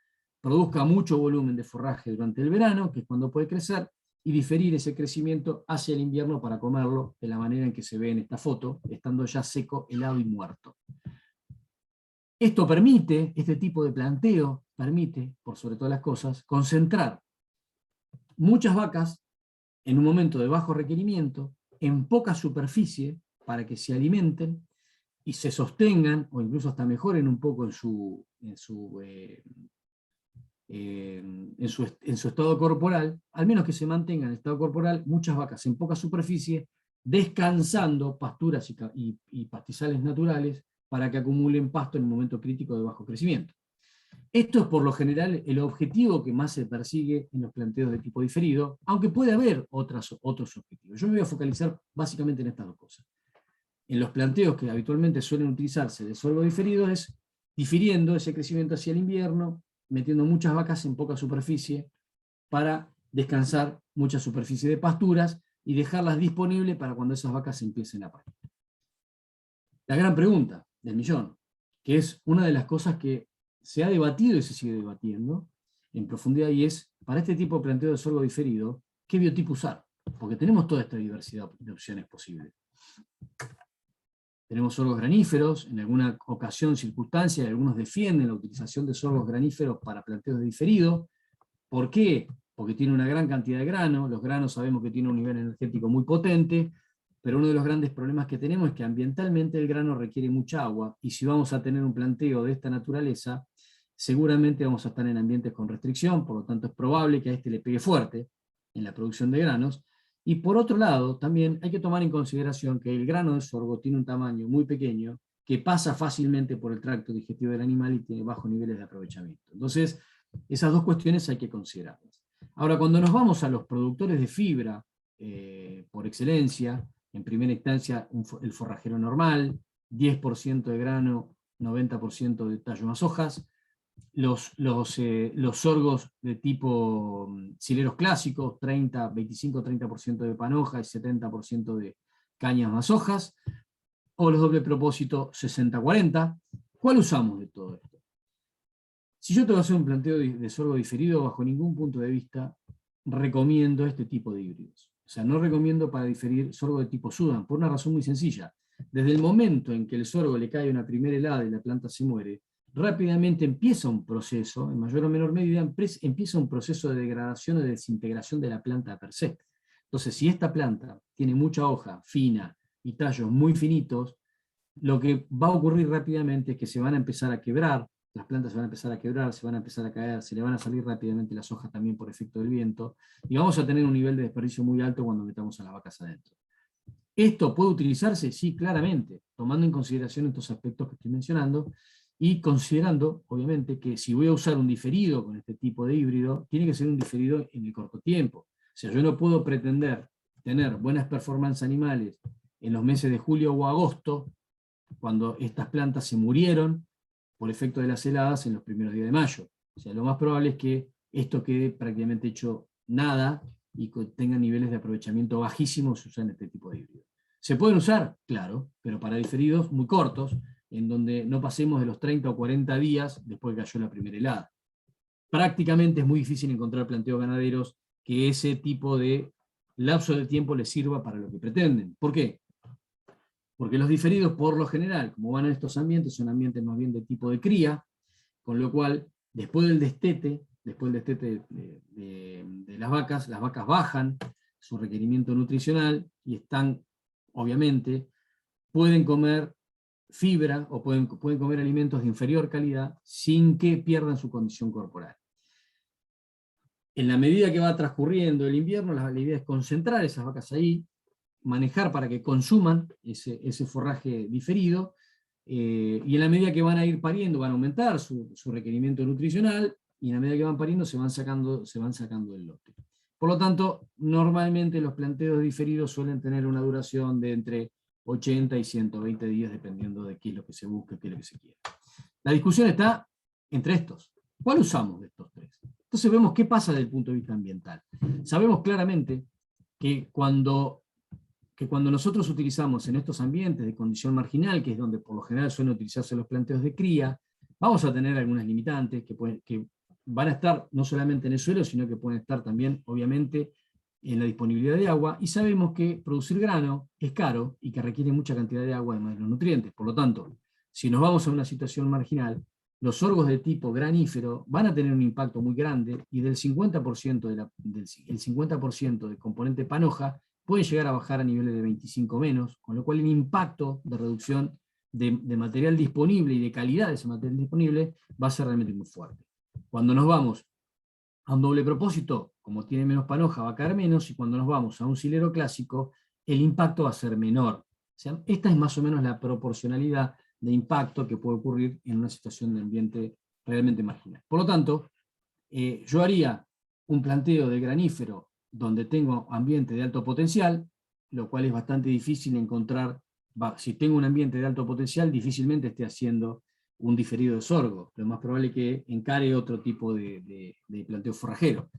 produzca mucho volumen de forraje durante el verano, que es cuando puede crecer, y diferir ese crecimiento hacia el invierno para comerlo de la manera en que se ve en esta foto, estando ya seco, helado y muerto. Esto permite, este tipo de planteo, permite, por sobre todas las cosas, concentrar muchas vacas en un momento de bajo requerimiento, en poca superficie, para que se alimenten y se sostengan, o incluso hasta mejoren un poco en su estado corporal, al menos que se mantengan en estado corporal, muchas vacas en poca superficie, descansando pasturas y pastizales naturales para que acumulen pasto en un momento crítico de bajo crecimiento. Esto es por lo general el objetivo que más se persigue en los planteos de tipo diferido, aunque puede haber otros objetivos. Yo me voy a focalizar básicamente en estas dos cosas. En los planteos que habitualmente suelen utilizarse de sorgo diferido es difiriendo ese crecimiento hacia el invierno, metiendo muchas vacas en poca superficie para descansar mucha superficie de pasturas y dejarlas disponibles para cuando esas vacas empiecen a parir. La gran pregunta del millón, que es una de las cosas que se ha debatido y se sigue debatiendo en profundidad, y es, para este tipo de planteo de sorgo diferido, ¿qué biotipo usar? Porque tenemos toda esta diversidad de opciones posibles. Tenemos sorgos graníferos, en alguna ocasión, circunstancia, algunos defienden la utilización de sorgos graníferos para planteos de diferido. ¿Por qué? Porque tiene una gran cantidad de grano, los granos sabemos que tienen un nivel energético muy potente, pero uno de los grandes problemas que tenemos es que ambientalmente el grano requiere mucha agua, y si vamos a tener un planteo de esta naturaleza, seguramente vamos a estar en ambientes con restricción, por lo tanto es probable que a este le pegue fuerte en la producción de granos. Y por otro lado, también hay que tomar en consideración que el grano de sorgo tiene un tamaño muy pequeño, que pasa fácilmente por el tracto digestivo del animal y tiene bajos niveles de aprovechamiento. Entonces, esas dos cuestiones hay que considerarlas. Ahora, cuando nos vamos a los productores de fibra, por excelencia, en primera instancia el forrajero normal, 10% de grano, 90% de tallo más hojas, los sorgos de tipo sileros clásicos, 25-30% de panoja y 70% de cañas más hojas, o los doble propósito 60-40. ¿Cuál usamos de todo esto? Si yo te voy a hacer un planteo de sorgo diferido, bajo ningún punto de vista recomiendo este tipo de híbridos. O sea, no recomiendo para diferir sorgo de tipo Sudan, por una razón muy sencilla. Desde el momento en que el sorgo le cae una primera helada y la planta se muere, rápidamente empieza un proceso, en mayor o menor medida, empieza un proceso de degradación o de desintegración de la planta per se. Entonces, si esta planta tiene mucha hoja fina y tallos muy finitos, lo que va a ocurrir rápidamente es que se van a empezar a quebrar, las plantas se van a empezar a quebrar, se van a empezar a caer, se le van a salir rápidamente las hojas también por efecto del viento, y vamos a tener un nivel de desperdicio muy alto cuando metamos a las vacas adentro. ¿Esto puede utilizarse? Sí, claramente, tomando en consideración estos aspectos que estoy mencionando, y considerando, obviamente, que si voy a usar un diferido con este tipo de híbrido, tiene que ser un diferido en el corto tiempo. O sea, yo no puedo pretender tener buenas performances animales en los meses de julio o agosto, cuando estas plantas se murieron por efecto de las heladas en los primeros días de mayo. O sea, lo más probable es que esto quede prácticamente hecho nada y tenga niveles de aprovechamiento bajísimos si usan este tipo de híbridos. ¿Se pueden usar? Claro, pero para diferidos muy cortos, en donde no pasemos de los 30 o 40 días después que cayó la primera helada. Prácticamente es muy difícil encontrar planteos ganaderos que ese tipo de lapso de tiempo les sirva para lo que pretenden. ¿Por qué? Porque los diferidos, por lo general, como van a estos ambientes, son ambientes más bien de tipo de cría, con lo cual, después del destete de las vacas bajan su requerimiento nutricional y están, obviamente, pueden comer fibra o pueden comer alimentos de inferior calidad sin que pierdan su condición corporal. En la medida que va transcurriendo el invierno, la idea es concentrar esas vacas ahí, manejar para que consuman ese forraje diferido, y en la medida que van a ir pariendo, van a aumentar su requerimiento nutricional, y en la medida que van pariendo se van sacando del lote. Por lo tanto, normalmente los planteos diferidos suelen tener una duración de entre 80 y 120 días, dependiendo de qué es lo que se busque, qué es lo que se quiere. La discusión está entre estos. ¿Cuál usamos de estos tres? Entonces vemos qué pasa desde el punto de vista ambiental. Sabemos claramente que cuando nosotros utilizamos en estos ambientes de condición marginal, que es donde por lo general suelen utilizarse los planteos de cría, vamos a tener algunas limitantes que van a estar no solamente en el suelo, sino que pueden estar también, obviamente, en la disponibilidad de agua, y sabemos que producir grano es caro y que requiere mucha cantidad de agua además de los nutrientes. Por lo tanto, si nos vamos a una situación marginal, los sorgos de tipo granífero van a tener un impacto muy grande, y del 50%, el 50% del componente panoja puede llegar a bajar a niveles de 25 menos, con lo cual el impacto de reducción de material disponible y de calidad de ese material disponible va a ser realmente muy fuerte. Cuando nos vamos a un doble propósito, como tiene menos panoja, va a caer menos, y cuando nos vamos a un silero clásico, el impacto va a ser menor. O sea, esta es más o menos la proporcionalidad de impacto que puede ocurrir en una situación de ambiente realmente marginal. Por lo tanto, yo haría un planteo de granífero donde tengo ambiente de alto potencial, lo cual es bastante difícil encontrar. Si tengo un ambiente de alto potencial, difícilmente esté haciendo un diferido de sorgo. Lo más probable es que encare otro tipo de planteo forrajero.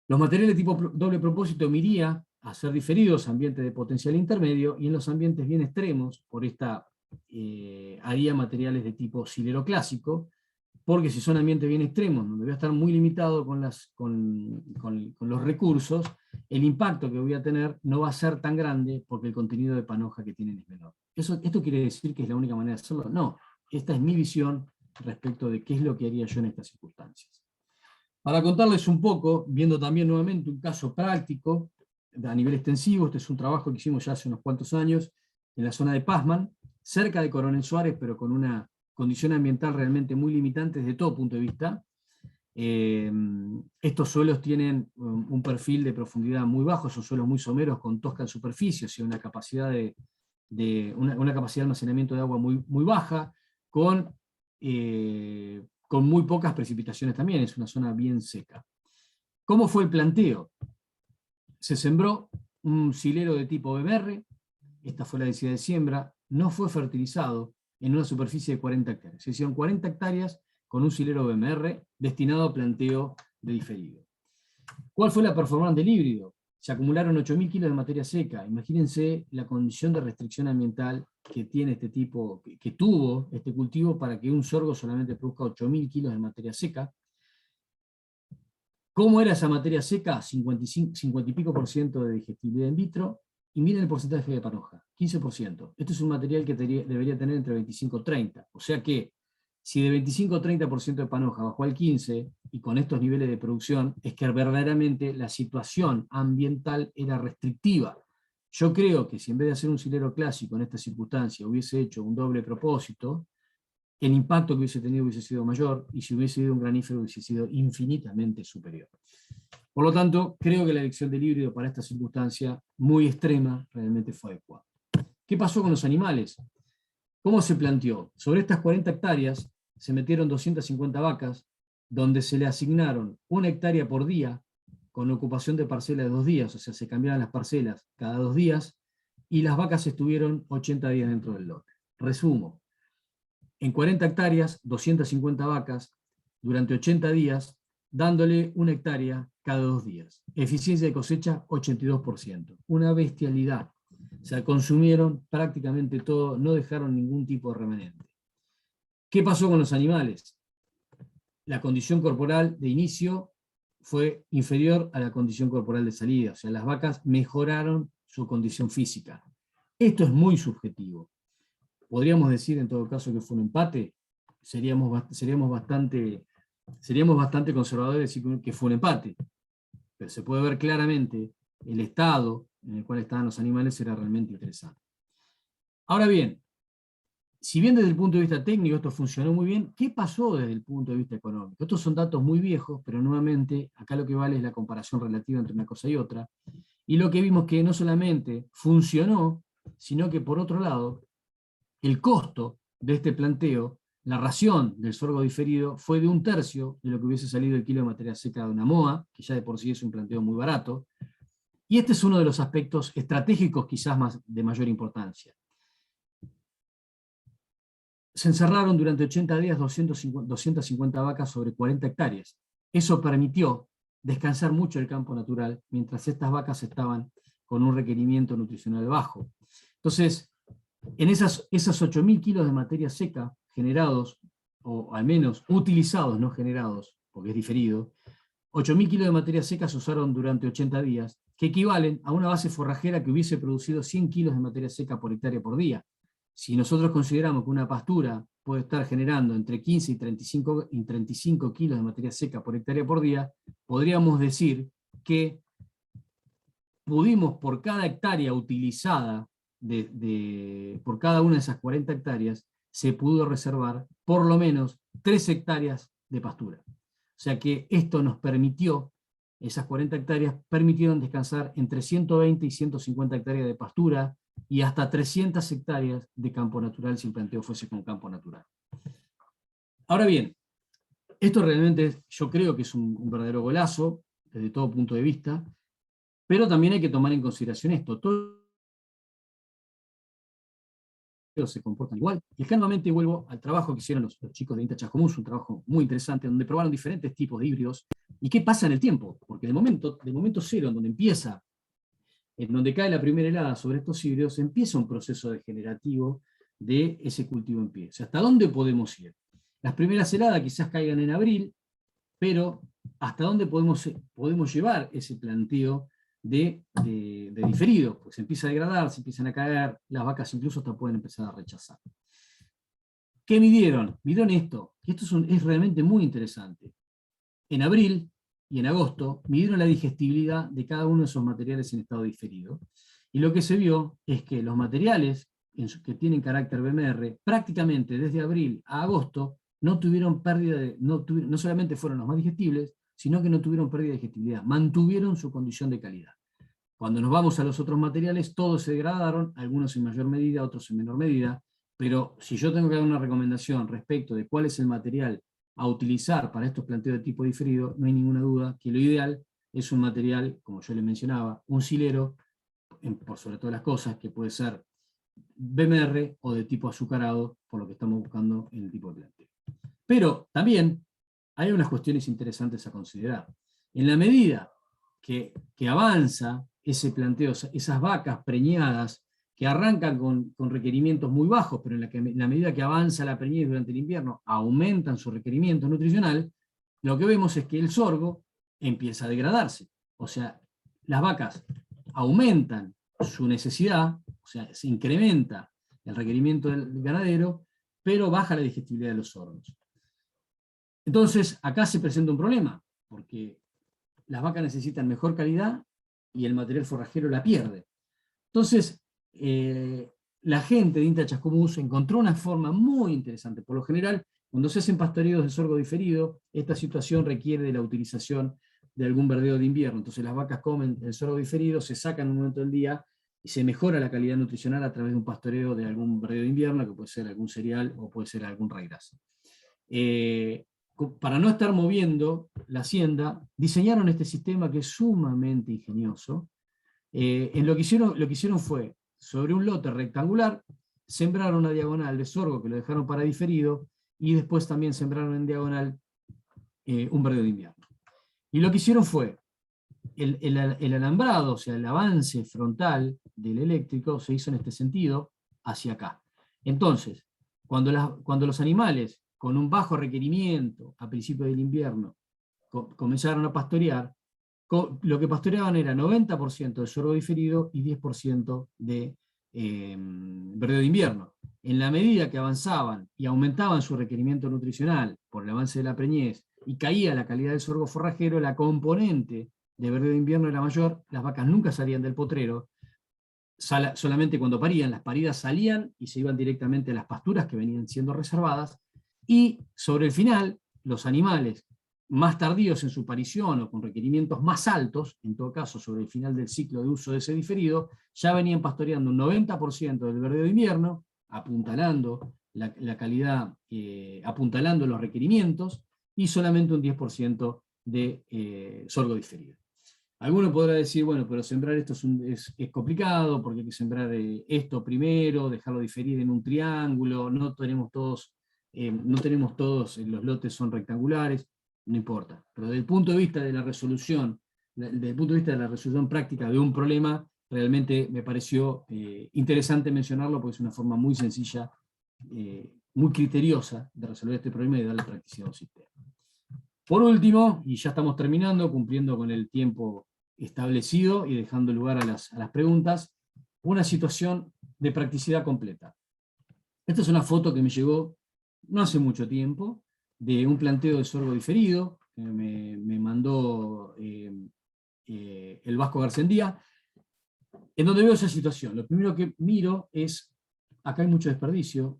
Los materiales tipo doble propósito me iría a ser diferidos, ambientes de potencial intermedio, y en los ambientes bien extremos, por esta, haría materiales de tipo silero clásico, porque si son ambientes bien extremos, donde voy a estar muy limitado con los recursos, el impacto que voy a tener no va a ser tan grande, porque el contenido de panoja que tienen es menor. ¿Esto quiere decir que es la única manera de hacerlo? No, esta es mi visión respecto de qué es lo que haría yo en estas circunstancias. Para contarles un poco, viendo también nuevamente un caso práctico a nivel extensivo, este es un trabajo que hicimos ya hace unos cuantos años en la zona de Pazman, cerca de Coronel Suárez, pero con una condición ambiental realmente muy limitante desde todo punto de vista. Estos suelos tienen un perfil de profundidad muy bajo, son suelos muy someros con tosca en superficie, o sea, una capacidad una capacidad de almacenamiento de agua muy, muy baja, con muy pocas precipitaciones también, es una zona bien seca. ¿Cómo fue el planteo? Se sembró un silero de tipo BMR, esta fue la densidad de siembra, no fue fertilizado, en una superficie de 40 hectáreas. Se hicieron 40 hectáreas con un silero BMR destinado a planteo de diferido. ¿Cuál fue la performance del híbrido? Se acumularon 8.000 kilos de materia seca. Imagínense la condición de restricción ambiental que tiene este tipo, que tuvo este cultivo para que un sorgo solamente produzca 8.000 kilos de materia seca. ¿Cómo era esa materia seca? 50 y pico % de digestibilidad in vitro, y miren el porcentaje de panoja, 15%. Esto es un material que debería tener entre 25 y 30. O sea que, si de 25 o 30% de panoja bajó al 15%, y con estos niveles de producción, es que verdaderamente la situación ambiental era restrictiva. Yo creo que si en vez de hacer un silero clásico en esta circunstancia hubiese hecho un doble propósito, el impacto que hubiese tenido hubiese sido mayor, y si hubiese sido un granífero hubiese sido infinitamente superior. Por lo tanto, creo que la elección del híbrido para esta circunstancia muy extrema realmente fue adecuada. ¿Qué pasó con los animales? ¿Cómo se planteó? Sobre estas 40 hectáreas se metieron 250 vacas, donde se le asignaron 1 hectárea por día, con ocupación de parcela de 2 días, o sea, se cambiaban las parcelas cada 2 días, y las vacas estuvieron 80 días dentro del lote. Resumo, en 40 hectáreas, 250 vacas, durante 80 días, dándole 1 hectárea cada 2 días. Eficiencia de cosecha, 82%. Una bestialidad. O sea, consumieron prácticamente todo, no dejaron ningún tipo de remanente. ¿Qué pasó con los animales? La condición corporal de inicio fue inferior a la condición corporal de salida. O sea, las vacas mejoraron su condición física. Esto es muy subjetivo. Podríamos decir en todo caso que fue un empate. Seríamos bastante conservadores decir que fue un empate. Pero se puede ver claramente el estado en el cual estaban los animales era realmente interesante. Ahora bien, si bien desde el punto de vista técnico esto funcionó muy bien, ¿qué pasó desde el punto de vista económico? Estos son datos muy viejos, pero nuevamente acá lo que vale es la comparación relativa entre una cosa y otra. Y lo que vimos que no solamente funcionó, sino que por otro lado, el costo de este planteo, la ración del sorgo diferido, fue de 1/3 de lo que hubiese salido el kilo de materia seca de una MOA, que ya de por sí es un planteo muy barato. Y este es uno de los aspectos estratégicos quizás de mayor importancia. Se encerraron durante 80 días 250 vacas sobre 40 hectáreas. Eso permitió descansar mucho el campo natural, mientras estas vacas estaban con un requerimiento nutricional bajo. Entonces, en esas 8.000 kilos de materia seca generados o al menos utilizados, no generados, porque es diferido, 8.000 kilos de materia seca se usaron durante 80 días, que equivalen a una base forrajera que hubiese producido 100 kilos de materia seca por hectárea por día. Si nosotros consideramos que una pastura puede estar generando entre 15 y 35 kilos de materia seca por hectárea por día, podríamos decir que pudimos por cada hectárea utilizada, por cada una de esas 40 hectáreas, se pudo reservar por lo menos 3 hectáreas de pastura. O sea que esto nos permitió, esas 40 hectáreas permitieron descansar entre 120 y 150 hectáreas de pastura y hasta 300 hectáreas de campo natural si el planteo fuese con campo natural. Ahora bien, esto realmente yo creo que es un verdadero golazo desde todo punto de vista, pero también hay que tomar en consideración esto. Todos se comportan igual. Y nuevamente vuelvo al trabajo que hicieron los chicos de INTA Chascomús, un trabajo muy interesante, donde probaron diferentes tipos de híbridos. ¿Y qué pasa en el tiempo? Porque de momento cero, en donde cae la primera helada sobre estos híbridos, empieza un proceso degenerativo de ese cultivo en pie. O sea, ¿hasta dónde podemos ir? Las primeras heladas quizás caigan en abril, pero ¿hasta dónde podemos llevar ese planteo de diferido? Pues se empieza a degradar, se empiezan a caer, las vacas incluso hasta pueden empezar a rechazar. ¿Qué midieron? Midieron esto, y esto es realmente muy interesante. En abril y en agosto midieron la digestibilidad de cada uno de esos materiales en estado diferido, y lo que se vio es que los materiales que tienen carácter BMR, prácticamente desde abril a agosto, no tuvieron pérdida no solamente fueron los más digestibles, sino que no tuvieron pérdida de digestibilidad, mantuvieron su condición de calidad. Cuando nos vamos a los otros materiales, todos se degradaron, algunos en mayor medida, otros en menor medida, pero si yo tengo que dar una recomendación respecto de cuál es el material a utilizar para estos planteos de tipo diferido, no hay ninguna duda que lo ideal es un material, como yo les mencionaba, un silero, por sobre todas las cosas, que puede ser BMR o de tipo azucarado, por lo que estamos buscando en el tipo de planteo. Pero también hay unas cuestiones interesantes a considerar. En la medida que avanza ese planteo, esas vacas preñadas que arrancan con requerimientos muy bajos, pero en la medida que avanza la preñez durante el invierno, aumentan su requerimiento nutricional, lo que vemos es que el sorgo empieza a degradarse. O sea, las vacas aumentan su necesidad, o sea, se incrementa el requerimiento del ganadero, pero baja la digestibilidad de los sorgos. Entonces, acá se presenta un problema, porque las vacas necesitan mejor calidad y el material forrajero la pierde. Entonces, la gente de INTA Chascomús encontró una forma muy interesante. Por lo general, cuando se hacen pastoreos de sorgo diferido, esta situación requiere de la utilización de algún verdeo de invierno. Entonces las vacas comen el sorgo diferido, se sacan en un momento del día y se mejora la calidad nutricional a través de un pastoreo de algún verdeo de invierno, que puede ser algún cereal o puede ser algún raigrasa. Para no estar moviendo la hacienda, diseñaron este sistema que es sumamente ingenioso. Lo que hicieron fue, sobre un lote rectangular, sembraron una diagonal de sorgo que lo dejaron para diferido, y después también sembraron en diagonal un verdeo de invierno. Y lo que hicieron fue, el alambrado, o sea, el avance frontal del eléctrico se hizo en este sentido, hacia acá. Entonces, cuando los animales con un bajo requerimiento a principios del invierno comenzaron a pastorear, lo que pastoreaban era 90% de sorgo diferido y 10% de verdeo de invierno. En la medida que avanzaban y aumentaban su requerimiento nutricional por el avance de la preñez y caía la calidad del sorgo forrajero, la componente de verdeo de invierno era mayor, las vacas nunca salían del potrero, solamente cuando parían, las paridas salían y se iban directamente a las pasturas que venían siendo reservadas, y sobre el final, los animales más tardíos en su aparición o con requerimientos más altos, en todo caso sobre el final del ciclo de uso de ese diferido, ya venían pastoreando un 90% del verdeo de invierno, apuntalando la calidad, apuntalando los requerimientos, y solamente un 10% de sorgo diferido. Alguno podrá decir, bueno, pero sembrar esto es complicado, porque hay que sembrar esto primero, dejarlo diferir en un triángulo, no tenemos todos los lotes son rectangulares, no importa. Pero desde el punto de vista de la resolución, práctica de un problema, realmente me pareció interesante mencionarlo, porque es una forma muy sencilla muy criteriosa de resolver este problema y darle practicidad a un sistema. Por último, y ya estamos terminando, cumpliendo con el tiempo establecido y dejando lugar a las preguntas, una situación de practicidad completa. Esta es una foto que me llegó no hace mucho tiempo, de un planteo de sorgo diferido, que me mandó el Vasco Garcendía, en donde veo esa situación. Lo primero que miro es, acá hay mucho desperdicio,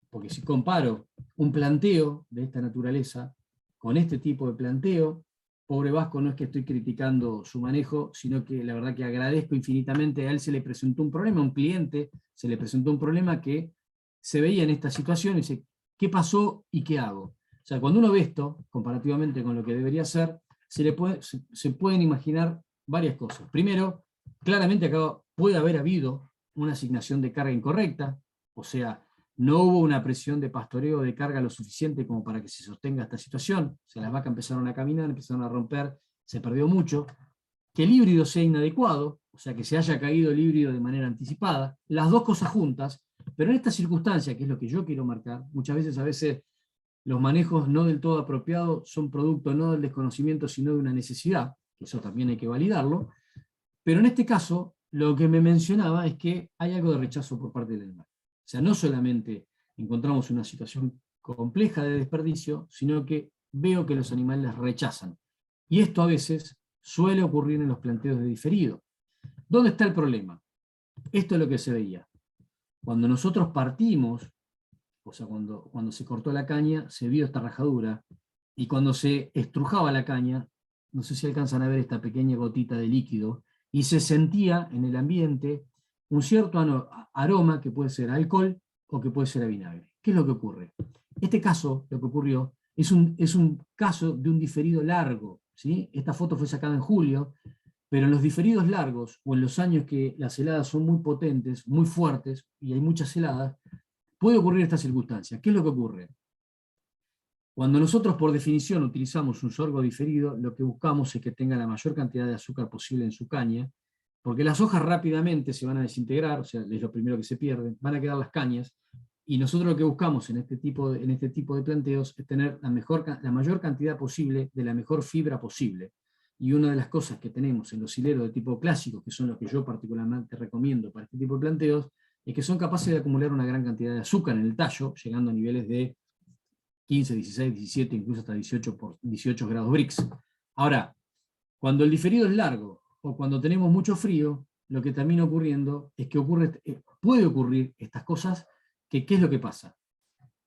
porque si comparo un planteo de esta naturaleza con este tipo de planteo, pobre Vasco, no es que estoy criticando su manejo, sino que la verdad que agradezco infinitamente. A él se le presentó un problema, a un cliente se le presentó un problema que se veía en esta situación y dice, ¿qué pasó y qué hago? O sea, cuando uno ve esto, comparativamente con lo que debería ser, se pueden imaginar varias cosas. Primero, claramente acá puede haber habido una asignación de carga incorrecta, o sea, no hubo una presión de pastoreo de carga lo suficiente como para que se sostenga esta situación, o sea, las vacas empezaron a caminar, empezaron a romper, se perdió mucho, que el híbrido sea inadecuado, o sea, que se haya caído el híbrido de manera anticipada, las dos cosas juntas, pero en esta circunstancia, que es lo que yo quiero marcar, muchas veces los manejos no del todo apropiados son producto no del desconocimiento, sino de una necesidad, que eso también hay que validarlo, pero en este caso, lo que me mencionaba es que hay algo de rechazo por parte del animal. O sea, no solamente encontramos una situación compleja de desperdicio, sino que veo que los animales rechazan. Y esto a veces suele ocurrir en los planteos de diferido. ¿Dónde está el problema? Esto es lo que se veía. Cuando nosotros partimos, o sea, cuando se cortó la caña, se vio esta rajadura, y cuando se estrujaba la caña, no sé si alcanzan a ver esta pequeña gotita de líquido, y se sentía en el ambiente un cierto aroma que puede ser alcohol o que puede ser a vinagre. ¿Qué es lo que ocurre? Este caso, lo que ocurrió, es un caso de un diferido largo, ¿sí? Esta foto fue sacada en julio, pero en los diferidos largos, o en los años que las heladas son muy potentes, muy fuertes, y hay muchas heladas, puede ocurrir esta circunstancia. ¿Qué es lo que ocurre? Cuando nosotros por definición utilizamos un sorgo diferido, lo que buscamos es que tenga la mayor cantidad de azúcar posible en su caña, porque las hojas rápidamente se van a desintegrar, o sea, es lo primero que se pierde, van a quedar las cañas, y nosotros lo que buscamos en este tipo de planteos es tener la mayor cantidad posible de la mejor fibra posible. Y una de las cosas que tenemos en los hileros de tipo clásico, que son los que yo particularmente recomiendo para este tipo de planteos, es que son capaces de acumular una gran cantidad de azúcar en el tallo, llegando a niveles de 15, 16, 17, incluso hasta 18 grados Brix. Ahora, cuando el diferido es largo o cuando tenemos mucho frío, lo que termina ocurriendo es que puede ocurrir estas cosas, que ¿qué es lo que pasa?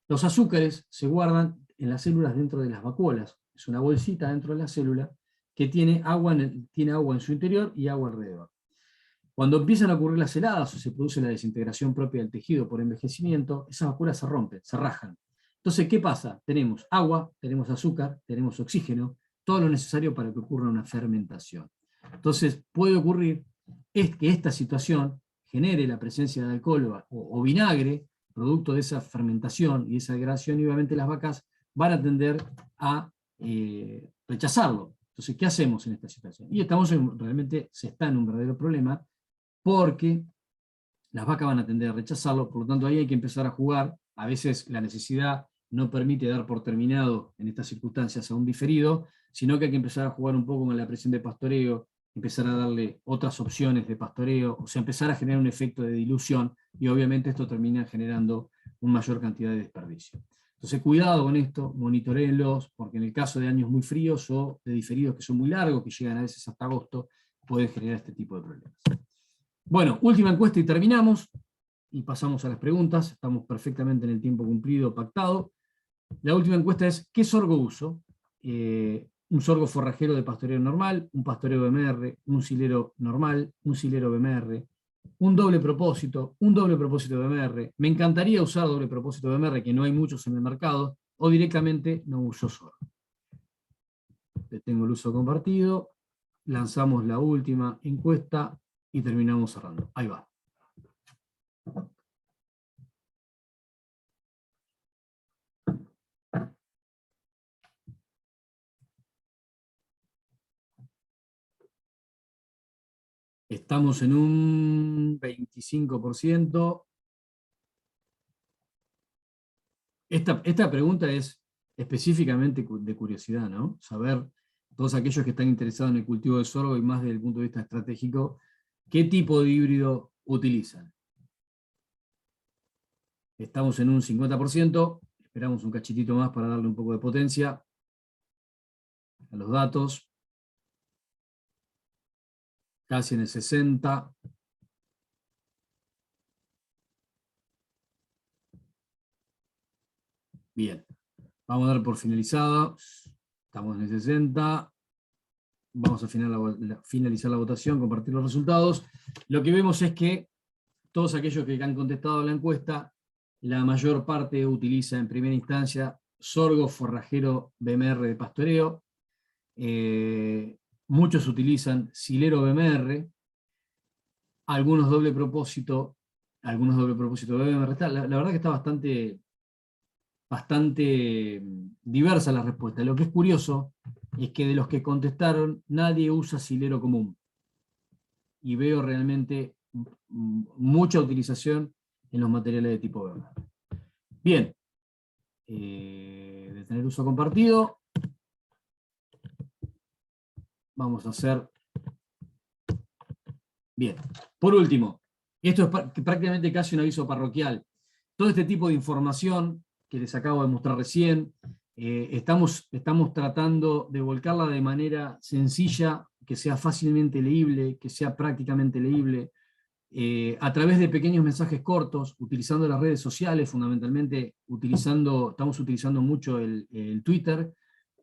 Los azúcares se guardan en las células dentro de las vacuolas. Es una bolsita dentro de la célula que tiene agua en su interior y agua alrededor. Cuando empiezan a ocurrir las heladas o se produce la desintegración propia del tejido por envejecimiento, esas vacuolas se rompen, se rajan. Entonces, ¿qué pasa? Tenemos agua, tenemos azúcar, tenemos oxígeno, todo lo necesario para que ocurra una fermentación. Entonces, puede ocurrir que esta situación genere la presencia de alcohol o vinagre, producto de esa fermentación y esa degradación, y obviamente las vacas van a tender a rechazarlo. Entonces, ¿qué hacemos en esta situación? Y realmente se está en un verdadero problema, porque las vacas van a tender a rechazarlo, por lo tanto ahí hay que empezar a jugar. A veces la necesidad no permite dar por terminado en estas circunstancias a un diferido, sino que hay que empezar a jugar un poco con la presión de pastoreo, empezar a darle otras opciones de pastoreo, o sea, empezar a generar un efecto de dilución, y obviamente esto termina generando una mayor cantidad de desperdicio. Entonces, cuidado con esto, monitoreenlos, porque en el caso de años muy fríos o de diferidos que son muy largos, que llegan a veces hasta agosto, pueden generar este tipo de problemas. Bueno, última encuesta y terminamos, y pasamos a las preguntas. Estamos perfectamente en el tiempo cumplido, pactado. La última encuesta es, ¿qué sorgo uso? Un sorgo forrajero de pastoreo normal, un pastoreo BMR, un silero normal, un silero BMR, un doble propósito BMR. Me encantaría usar doble propósito BMR, que no hay muchos en el mercado, o directamente no uso sorgo. Detengo el uso compartido, lanzamos la última encuesta y terminamos cerrando. Ahí va. Estamos en un 25%. Esta pregunta es específicamente de curiosidad, ¿no? Saber, todos aquellos que están interesados en el cultivo de sorgo y más desde el punto de vista estratégico, ¿qué tipo de híbrido utilizan? Estamos en un 50%, esperamos un cachitito más para darle un poco de potencia a los datos. Casi en el 60%. Bien, vamos a dar por finalizada. Estamos en el 60%. Vamos a finalizar la votación, compartir los resultados. Lo que vemos es que todos aquellos que han contestado la encuesta, la mayor parte utiliza en primera instancia sorgo forrajero BMR de pastoreo. Muchos utilizan silero BMR, algunos doble propósito de BMR. La verdad que está bastante diversa la respuesta. Lo que es curioso es que de los que contestaron, nadie usa silero común. Y veo realmente mucha utilización en los materiales de tipo BMR. Bien, de tener uso compartido, vamos a hacer... Bien, por último, esto es prácticamente casi un aviso parroquial. Todo este tipo de información que les acabo de mostrar recién, estamos tratando de volcarla de manera sencilla, que sea fácilmente leíble, que sea prácticamente leíble, a través de pequeños mensajes cortos, utilizando las redes sociales, fundamentalmente estamos utilizando mucho el Twitter,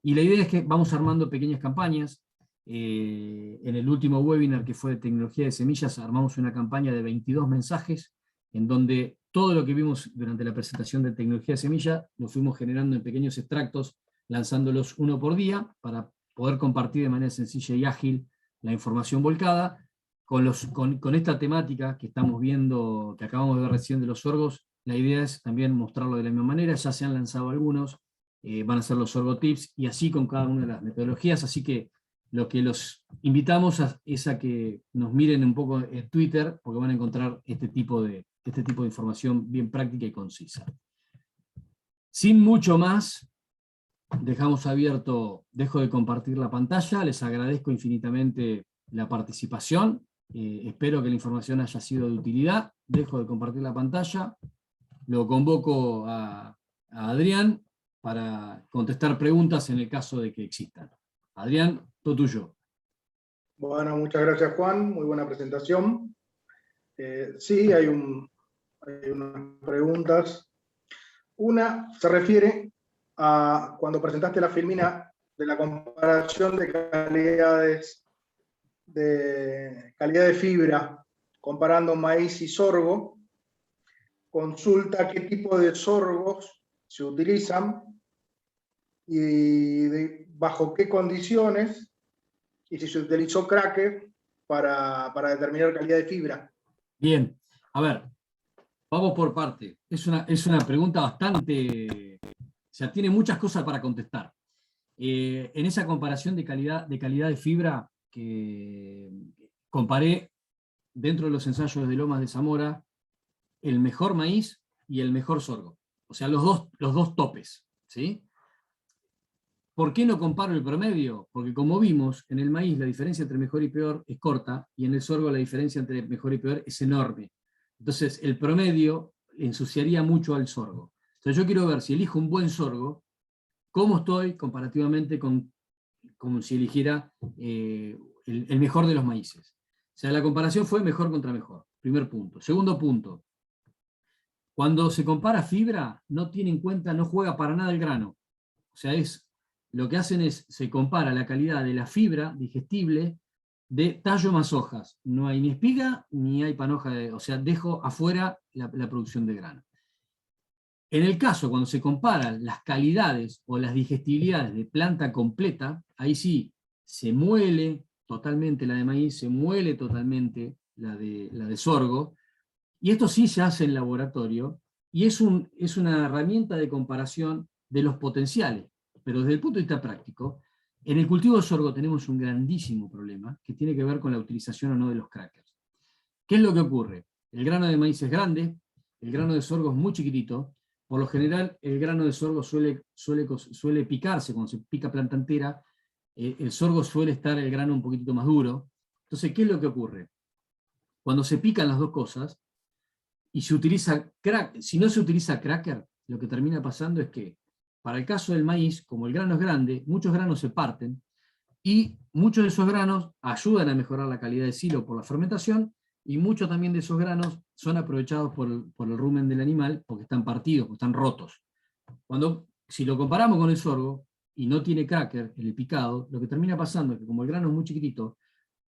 y la idea es que vamos armando pequeñas campañas. En el último webinar que fue de tecnología de semillas, armamos una campaña de 22 mensajes, en donde todo lo que vimos durante la presentación de tecnología de semilla, lo fuimos generando en pequeños extractos, lanzándolos uno por día, para poder compartir de manera sencilla y ágil la información volcada. Con esta temática que estamos viendo, que acabamos de ver recién de los sorgos, la idea es también mostrarlo de la misma manera. Ya se han lanzado algunos, van a ser los sorgo tips, y así con cada una de las metodologías. Así que lo que los invitamos es a que nos miren un poco en Twitter, porque van a encontrar este tipo de información bien práctica y concisa. Sin mucho más, dejo de compartir la pantalla. Les agradezco infinitamente la participación. Espero que la información haya sido de utilidad. Dejo de compartir la pantalla. Lo convoco a Adrián para contestar preguntas en el caso de que existan. Adrián, todo tuyo. Bueno, muchas gracias, Juan. Muy buena presentación. Sí, hay unas preguntas. Una se refiere a cuando presentaste la filmina de la comparación de calidad de fibra, comparando maíz y sorgo. Consulta qué tipo de sorgos se utilizan y bajo qué condiciones, y si se utilizó cracker para determinar calidad de fibra. Bien, a ver, vamos por parte. Es una pregunta bastante... O sea, tiene muchas cosas para contestar. En esa comparación de calidad de fibra que comparé dentro de los ensayos de Lomas de Zamora, el mejor maíz y el mejor sorgo. O sea, los dos topes, ¿sí? ¿Por qué no comparo el promedio? Porque como vimos, en el maíz la diferencia entre mejor y peor es corta, y en el sorgo la diferencia entre mejor y peor es enorme. Entonces, el promedio ensuciaría mucho al sorgo. Entonces, yo quiero ver si elijo un buen sorgo, cómo estoy comparativamente con como si eligiera el mejor de los maíces. O sea, la comparación fue mejor contra mejor. Primer punto. Segundo punto. Cuando se compara fibra, no tiene en cuenta, no juega para nada el grano. O sea, lo que hacen es, se compara la calidad de la fibra digestible de tallo más hojas. No hay ni espiga, ni hay panoja, o sea, dejo afuera la producción de grano. En el caso, cuando se comparan las calidades o las digestibilidades de planta completa, ahí sí, se muele totalmente la de maíz, se muele totalmente la de sorgo, y esto sí se hace en laboratorio, y es una herramienta de comparación de los potenciales. Pero desde el punto de vista práctico, en el cultivo de sorgo tenemos un grandísimo problema que tiene que ver con la utilización o no de los crackers. ¿Qué es lo que ocurre? El grano de maíz es grande, el grano de sorgo es muy chiquitito, por lo general el grano de sorgo suele picarse, cuando se pica planta entera, el sorgo suele estar el grano un poquitito más duro. Entonces, ¿qué es lo que ocurre? Cuando se pican las dos cosas, y se utiliza si no se utiliza cracker, lo que termina pasando es que, para el caso del maíz, como el grano es grande, muchos granos se parten, y muchos de esos granos ayudan a mejorar la calidad del silo por la fermentación, y muchos también de esos granos son aprovechados por el rumen del animal porque están partidos, porque están rotos. Si lo comparamos con el sorgo, y no tiene cracker en el picado, lo que termina pasando es que, como el grano es muy chiquitito,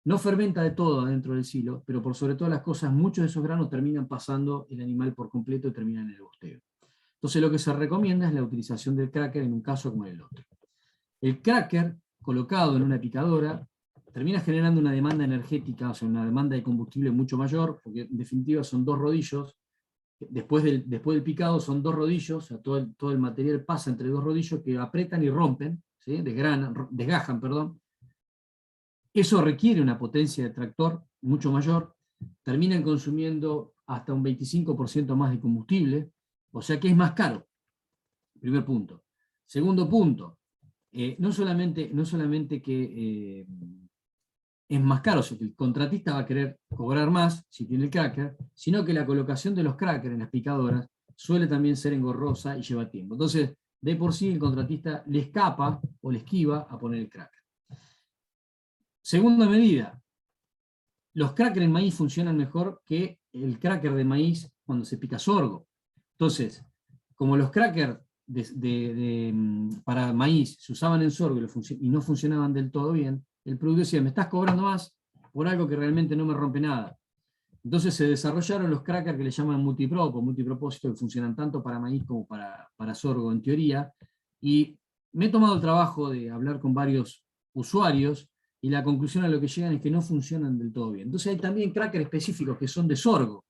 no fermenta de todo adentro del silo, pero por sobre todas las cosas, muchos de esos granos terminan pasando el animal por completo y terminan en el bosteo. Entonces, lo que se recomienda es la utilización del cracker en un caso como en el otro. El cracker, colocado en una picadora, termina generando una demanda energética, o sea, una demanda de combustible mucho mayor, porque en definitiva son dos rodillos. Después del picado son dos rodillos, o sea, todo el material pasa entre dos rodillos que apretan y rompen, ¿sí? Desgajan, perdón. Eso requiere una potencia de tractor mucho mayor, terminan consumiendo hasta un 25% más de combustible, o sea que es más caro. Primer punto. Segundo punto, no solamente que es más caro, o sea que el contratista va a querer cobrar más si tiene el cracker, sino que la colocación de los crackers en las picadoras suele también ser engorrosa y lleva tiempo. Entonces, de por sí el contratista le escapa o le esquiva a poner el cracker. Segunda medida, los crackers en maíz funcionan mejor que el cracker de maíz cuando se pica sorgo. Entonces, como los crackers para maíz se usaban en sorgo y no funcionaban del todo bien, el productor decía, me estás cobrando más por algo que realmente no me rompe nada. Entonces se desarrollaron los crackers que le llaman multipropósito, que funcionan tanto para maíz como para sorgo en teoría, y me he tomado el trabajo de hablar con varios usuarios, y la conclusión a lo que llegan es que no funcionan del todo bien. Entonces hay también crackers específicos que son de sorgo,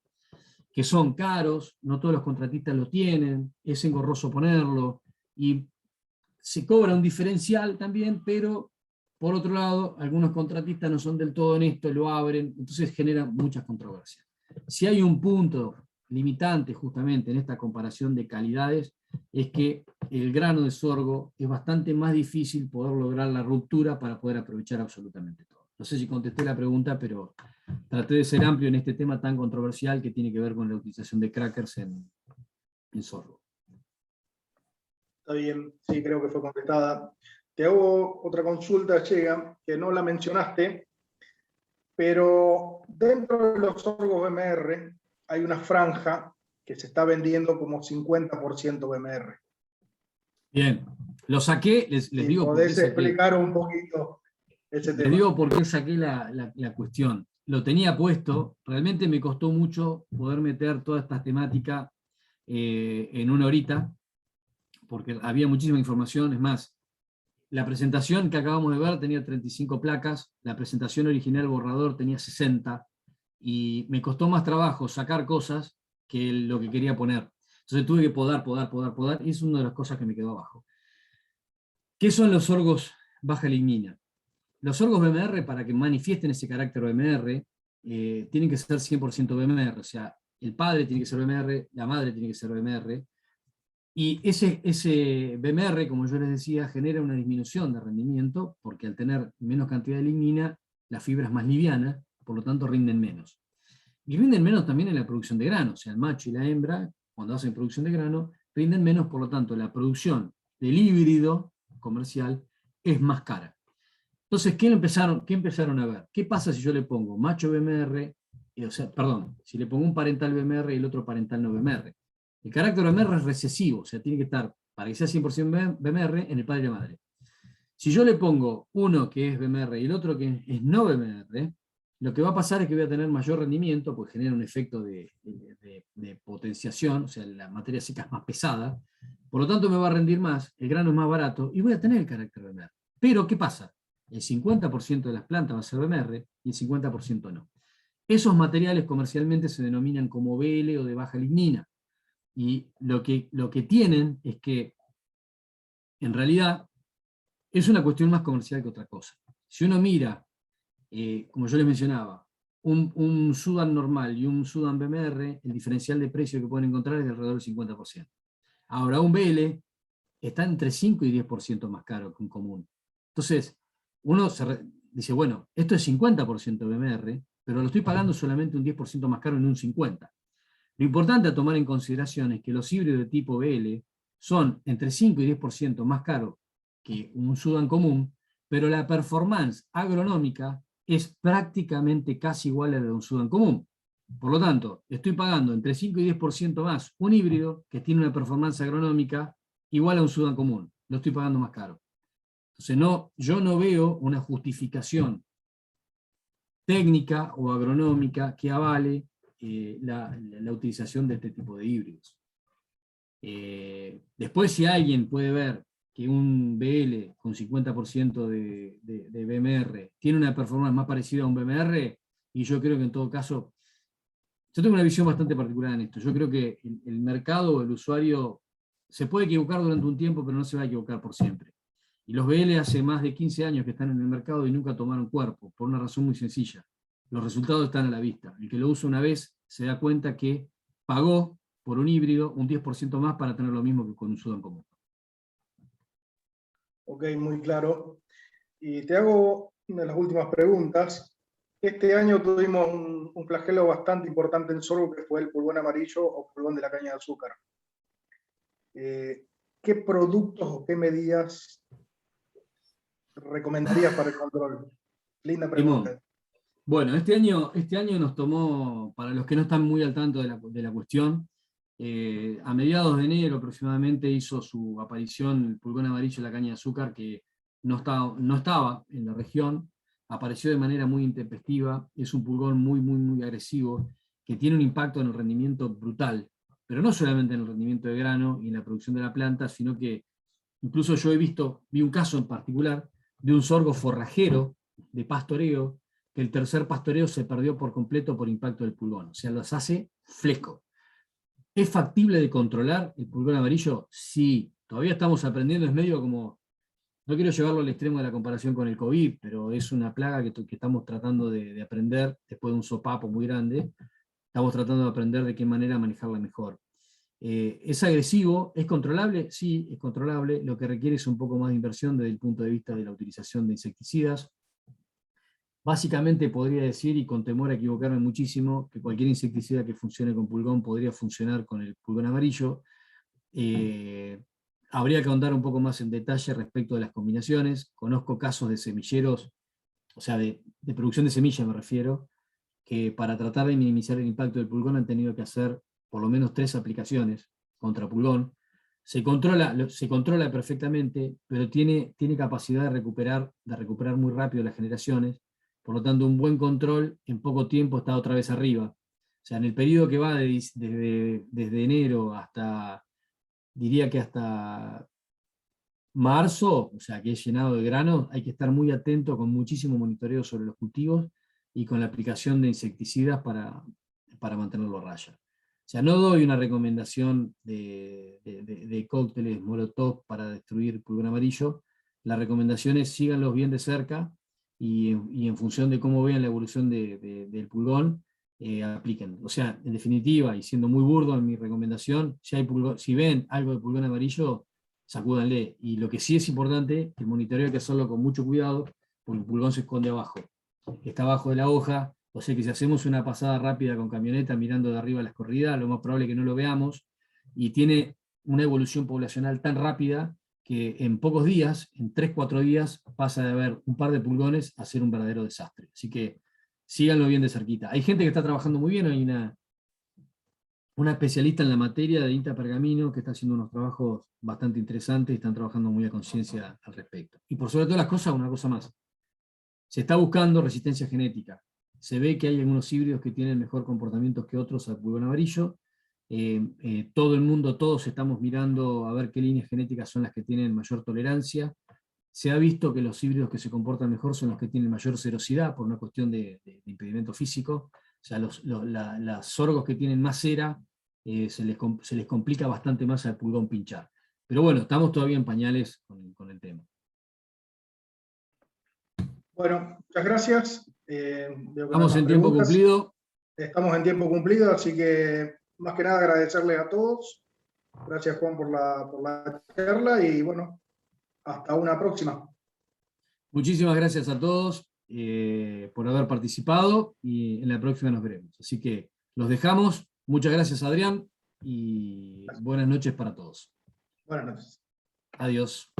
que son caros, no todos los contratistas lo tienen, es engorroso ponerlo, y se cobra un diferencial también, pero por otro lado, algunos contratistas no son del todo honestos, lo abren, entonces genera muchas controversias. Si hay un punto limitante justamente en esta comparación de calidades, es que el grano de sorgo es bastante más difícil poder lograr la ruptura para poder aprovechar absolutamente todo. No sé si contesté la pregunta, pero traté de ser amplio en este tema tan controversial que tiene que ver con la utilización de crackers en sorgo. Está bien, sí, creo que fue contestada. Te hago otra consulta, llega, que no la mencionaste, pero dentro de los sorgos BMR hay una franja que se está vendiendo como 50% BMR. Bien, lo saqué, les digo por qué ¿Podés explicar un poquito ese tema? Les digo por qué saqué la cuestión. Lo tenía puesto, realmente me costó mucho poder meter toda esta temática en una horita, porque había muchísima información. Es más, la presentación que acabamos de ver tenía 35 placas, la presentación original borrador tenía 60, y me costó más trabajo sacar cosas que lo que quería poner. Entonces tuve que podar, y es una de las cosas que me quedó abajo. ¿Qué son los sorgos baja lignina? Los sorgos BMR, para que manifiesten ese carácter BMR, tienen que ser 100% BMR, o sea, el padre tiene que ser BMR, la madre tiene que ser BMR, y ese BMR, como yo les decía, genera una disminución de rendimiento, porque al tener menos cantidad de lignina, la fibra es más liviana, por lo tanto rinden menos. Y rinden menos también en la producción de grano, o sea, el macho y la hembra, cuando hacen producción de grano, rinden menos, por lo tanto, la producción del híbrido comercial es más cara. Entonces, ¿qué empezaron a ver? ¿Qué pasa si yo le pongo macho BMR, si le pongo un parental BMR y el otro parental no BMR? El carácter BMR es recesivo, o sea, tiene que estar, para que sea 100% BMR, en el padre y la madre. Si yo le pongo uno que es BMR y el otro que es no BMR, lo que va a pasar es que voy a tener mayor rendimiento, porque genera un efecto de potenciación, o sea, la materia seca es más pesada, por lo tanto me va a rendir más, el grano es más barato, y voy a tener el carácter BMR. Pero, ¿qué pasa? El 50% de las plantas va a ser BMR y el 50% no. Esos materiales comercialmente se denominan como BL o de baja lignina. Y lo que tienen es que, en realidad, es una cuestión más comercial que otra cosa. Si uno mira, como yo les mencionaba, un Sudan normal y un Sudan BMR, el diferencial de precio que pueden encontrar es de alrededor del 50%. Ahora, un BL está entre 5 y 10% más caro que un común. Entonces, uno dice, bueno, esto es 50% BMR, pero lo estoy pagando solamente un 10% más caro en un 50%. Lo importante a tomar en consideración es que los híbridos de tipo BL son entre 5 y 10% más caros que un Sudan común, pero la performance agronómica es prácticamente casi igual a la de un Sudan común. Por lo tanto, estoy pagando entre 5 y 10% más un híbrido que tiene una performance agronómica igual a un Sudan común. Lo estoy pagando más caro. Entonces, yo no veo una justificación técnica o agronómica que avale la utilización de este tipo de híbridos. Después, si alguien puede ver que un BL con 50% de BMR tiene una performance más parecida a un BMR, y yo creo que en todo caso, yo tengo una visión bastante particular en esto. Yo creo que el mercado, el usuario, se puede equivocar durante un tiempo, pero no se va a equivocar por siempre. Y los BL hace más de 15 años que están en el mercado y nunca tomaron cuerpo, por una razón muy sencilla. Los resultados están a la vista. El que lo usa una vez se da cuenta que pagó por un híbrido un 10% más para tener lo mismo que con un Sudan común. Ok, muy claro. Y te hago una de las últimas preguntas. Este año tuvimos un flagelo bastante importante en sorgo, que fue el pulgón amarillo o pulgón de la caña de azúcar. ¿Qué productos o qué medidas recomendarías para el control? Linda pregunta. Simón, bueno, este año nos tomó, para los que no están muy al tanto de la cuestión, a mediados de enero aproximadamente hizo su aparición el pulgón amarillo de la caña de azúcar, que no estaba en la región, apareció de manera muy intempestiva, es un pulgón muy, muy, muy agresivo, que tiene un impacto en el rendimiento brutal, pero no solamente en el rendimiento de grano y en la producción de la planta, sino que incluso yo vi un caso en particular de un sorgo forrajero de pastoreo, que el tercer pastoreo se perdió por completo por impacto del pulgón, o sea, los hace fleco. ¿Es factible de controlar el pulgón amarillo? Sí, todavía estamos aprendiendo, es medio como, no quiero llevarlo al extremo de la comparación con el COVID, pero es una plaga que estamos tratando de aprender después de un sopapo muy grande, estamos tratando de aprender de qué manera manejarla mejor. ¿Es agresivo? ¿Es controlable? Sí, es controlable. Lo que requiere es un poco más de inversión desde el punto de vista de la utilización de insecticidas. Básicamente podría decir, y con temor a equivocarme muchísimo, que cualquier insecticida que funcione con pulgón podría funcionar con el pulgón amarillo. Habría que ahondar un poco más en detalle respecto de las combinaciones. Conozco casos de semilleros, o sea, de producción de semillas me refiero, que para tratar de minimizar el impacto del pulgón han tenido que hacer por lo menos 3 aplicaciones contra pulgón. Se controla perfectamente, pero tiene capacidad de recuperar muy rápido las generaciones. Por lo tanto, un buen control en poco tiempo está otra vez arriba. O sea, en el periodo que va desde enero hasta, diría que hasta marzo, o sea, que es llenado de granos, hay que estar muy atento con muchísimo monitoreo sobre los cultivos y con la aplicación de insecticidas para mantenerlo a raya. O sea, no doy una recomendación de cócteles Molotov para destruir pulgón amarillo. La recomendación es síganlos bien de cerca y en función de cómo vean la evolución del pulgón, apliquen. O sea, en definitiva, y siendo muy burdo en mi recomendación, si ven algo de pulgón amarillo, sacúdanle. Y lo que sí es importante, el monitoreo hay que hacerlo con mucho cuidado, porque el pulgón se esconde abajo. Está abajo de la hoja, o sea que si hacemos una pasada rápida con camioneta mirando de arriba las corridas, lo más probable es que no lo veamos, y tiene una evolución poblacional tan rápida que en pocos días, en 3-4 días, pasa de haber un par de pulgones a ser un verdadero desastre. Así que síganlo bien de cerquita. Hay gente que está trabajando muy bien, hay una especialista en la materia de INTA Pergamino que está haciendo unos trabajos bastante interesantes y están trabajando muy a conciencia al respecto. Y por sobre todas las cosas, una cosa más. Se está buscando resistencia genética. Se ve que hay algunos híbridos que tienen mejor comportamiento que otros al pulgón amarillo. Todo el mundo, todos estamos mirando a ver qué líneas genéticas son las que tienen mayor tolerancia. Se ha visto que los híbridos que se comportan mejor son los que tienen mayor serosidad por una cuestión de impedimento físico. O sea, los sorgos que tienen más cera se les complica bastante más al pulgón pinchar. Pero bueno, estamos todavía en pañales con el tema. Bueno, muchas gracias. Estamos en tiempo cumplido. Estamos en tiempo cumplido, así que más que nada agradecerles a todos Gracias, Juan, por la charla y bueno, hasta una próxima. Muchísimas gracias a todos por haber participado y en la próxima nos veremos. Así que los dejamos. Muchas gracias, Adrián, y buenas noches para todos. Buenas noches. Adiós.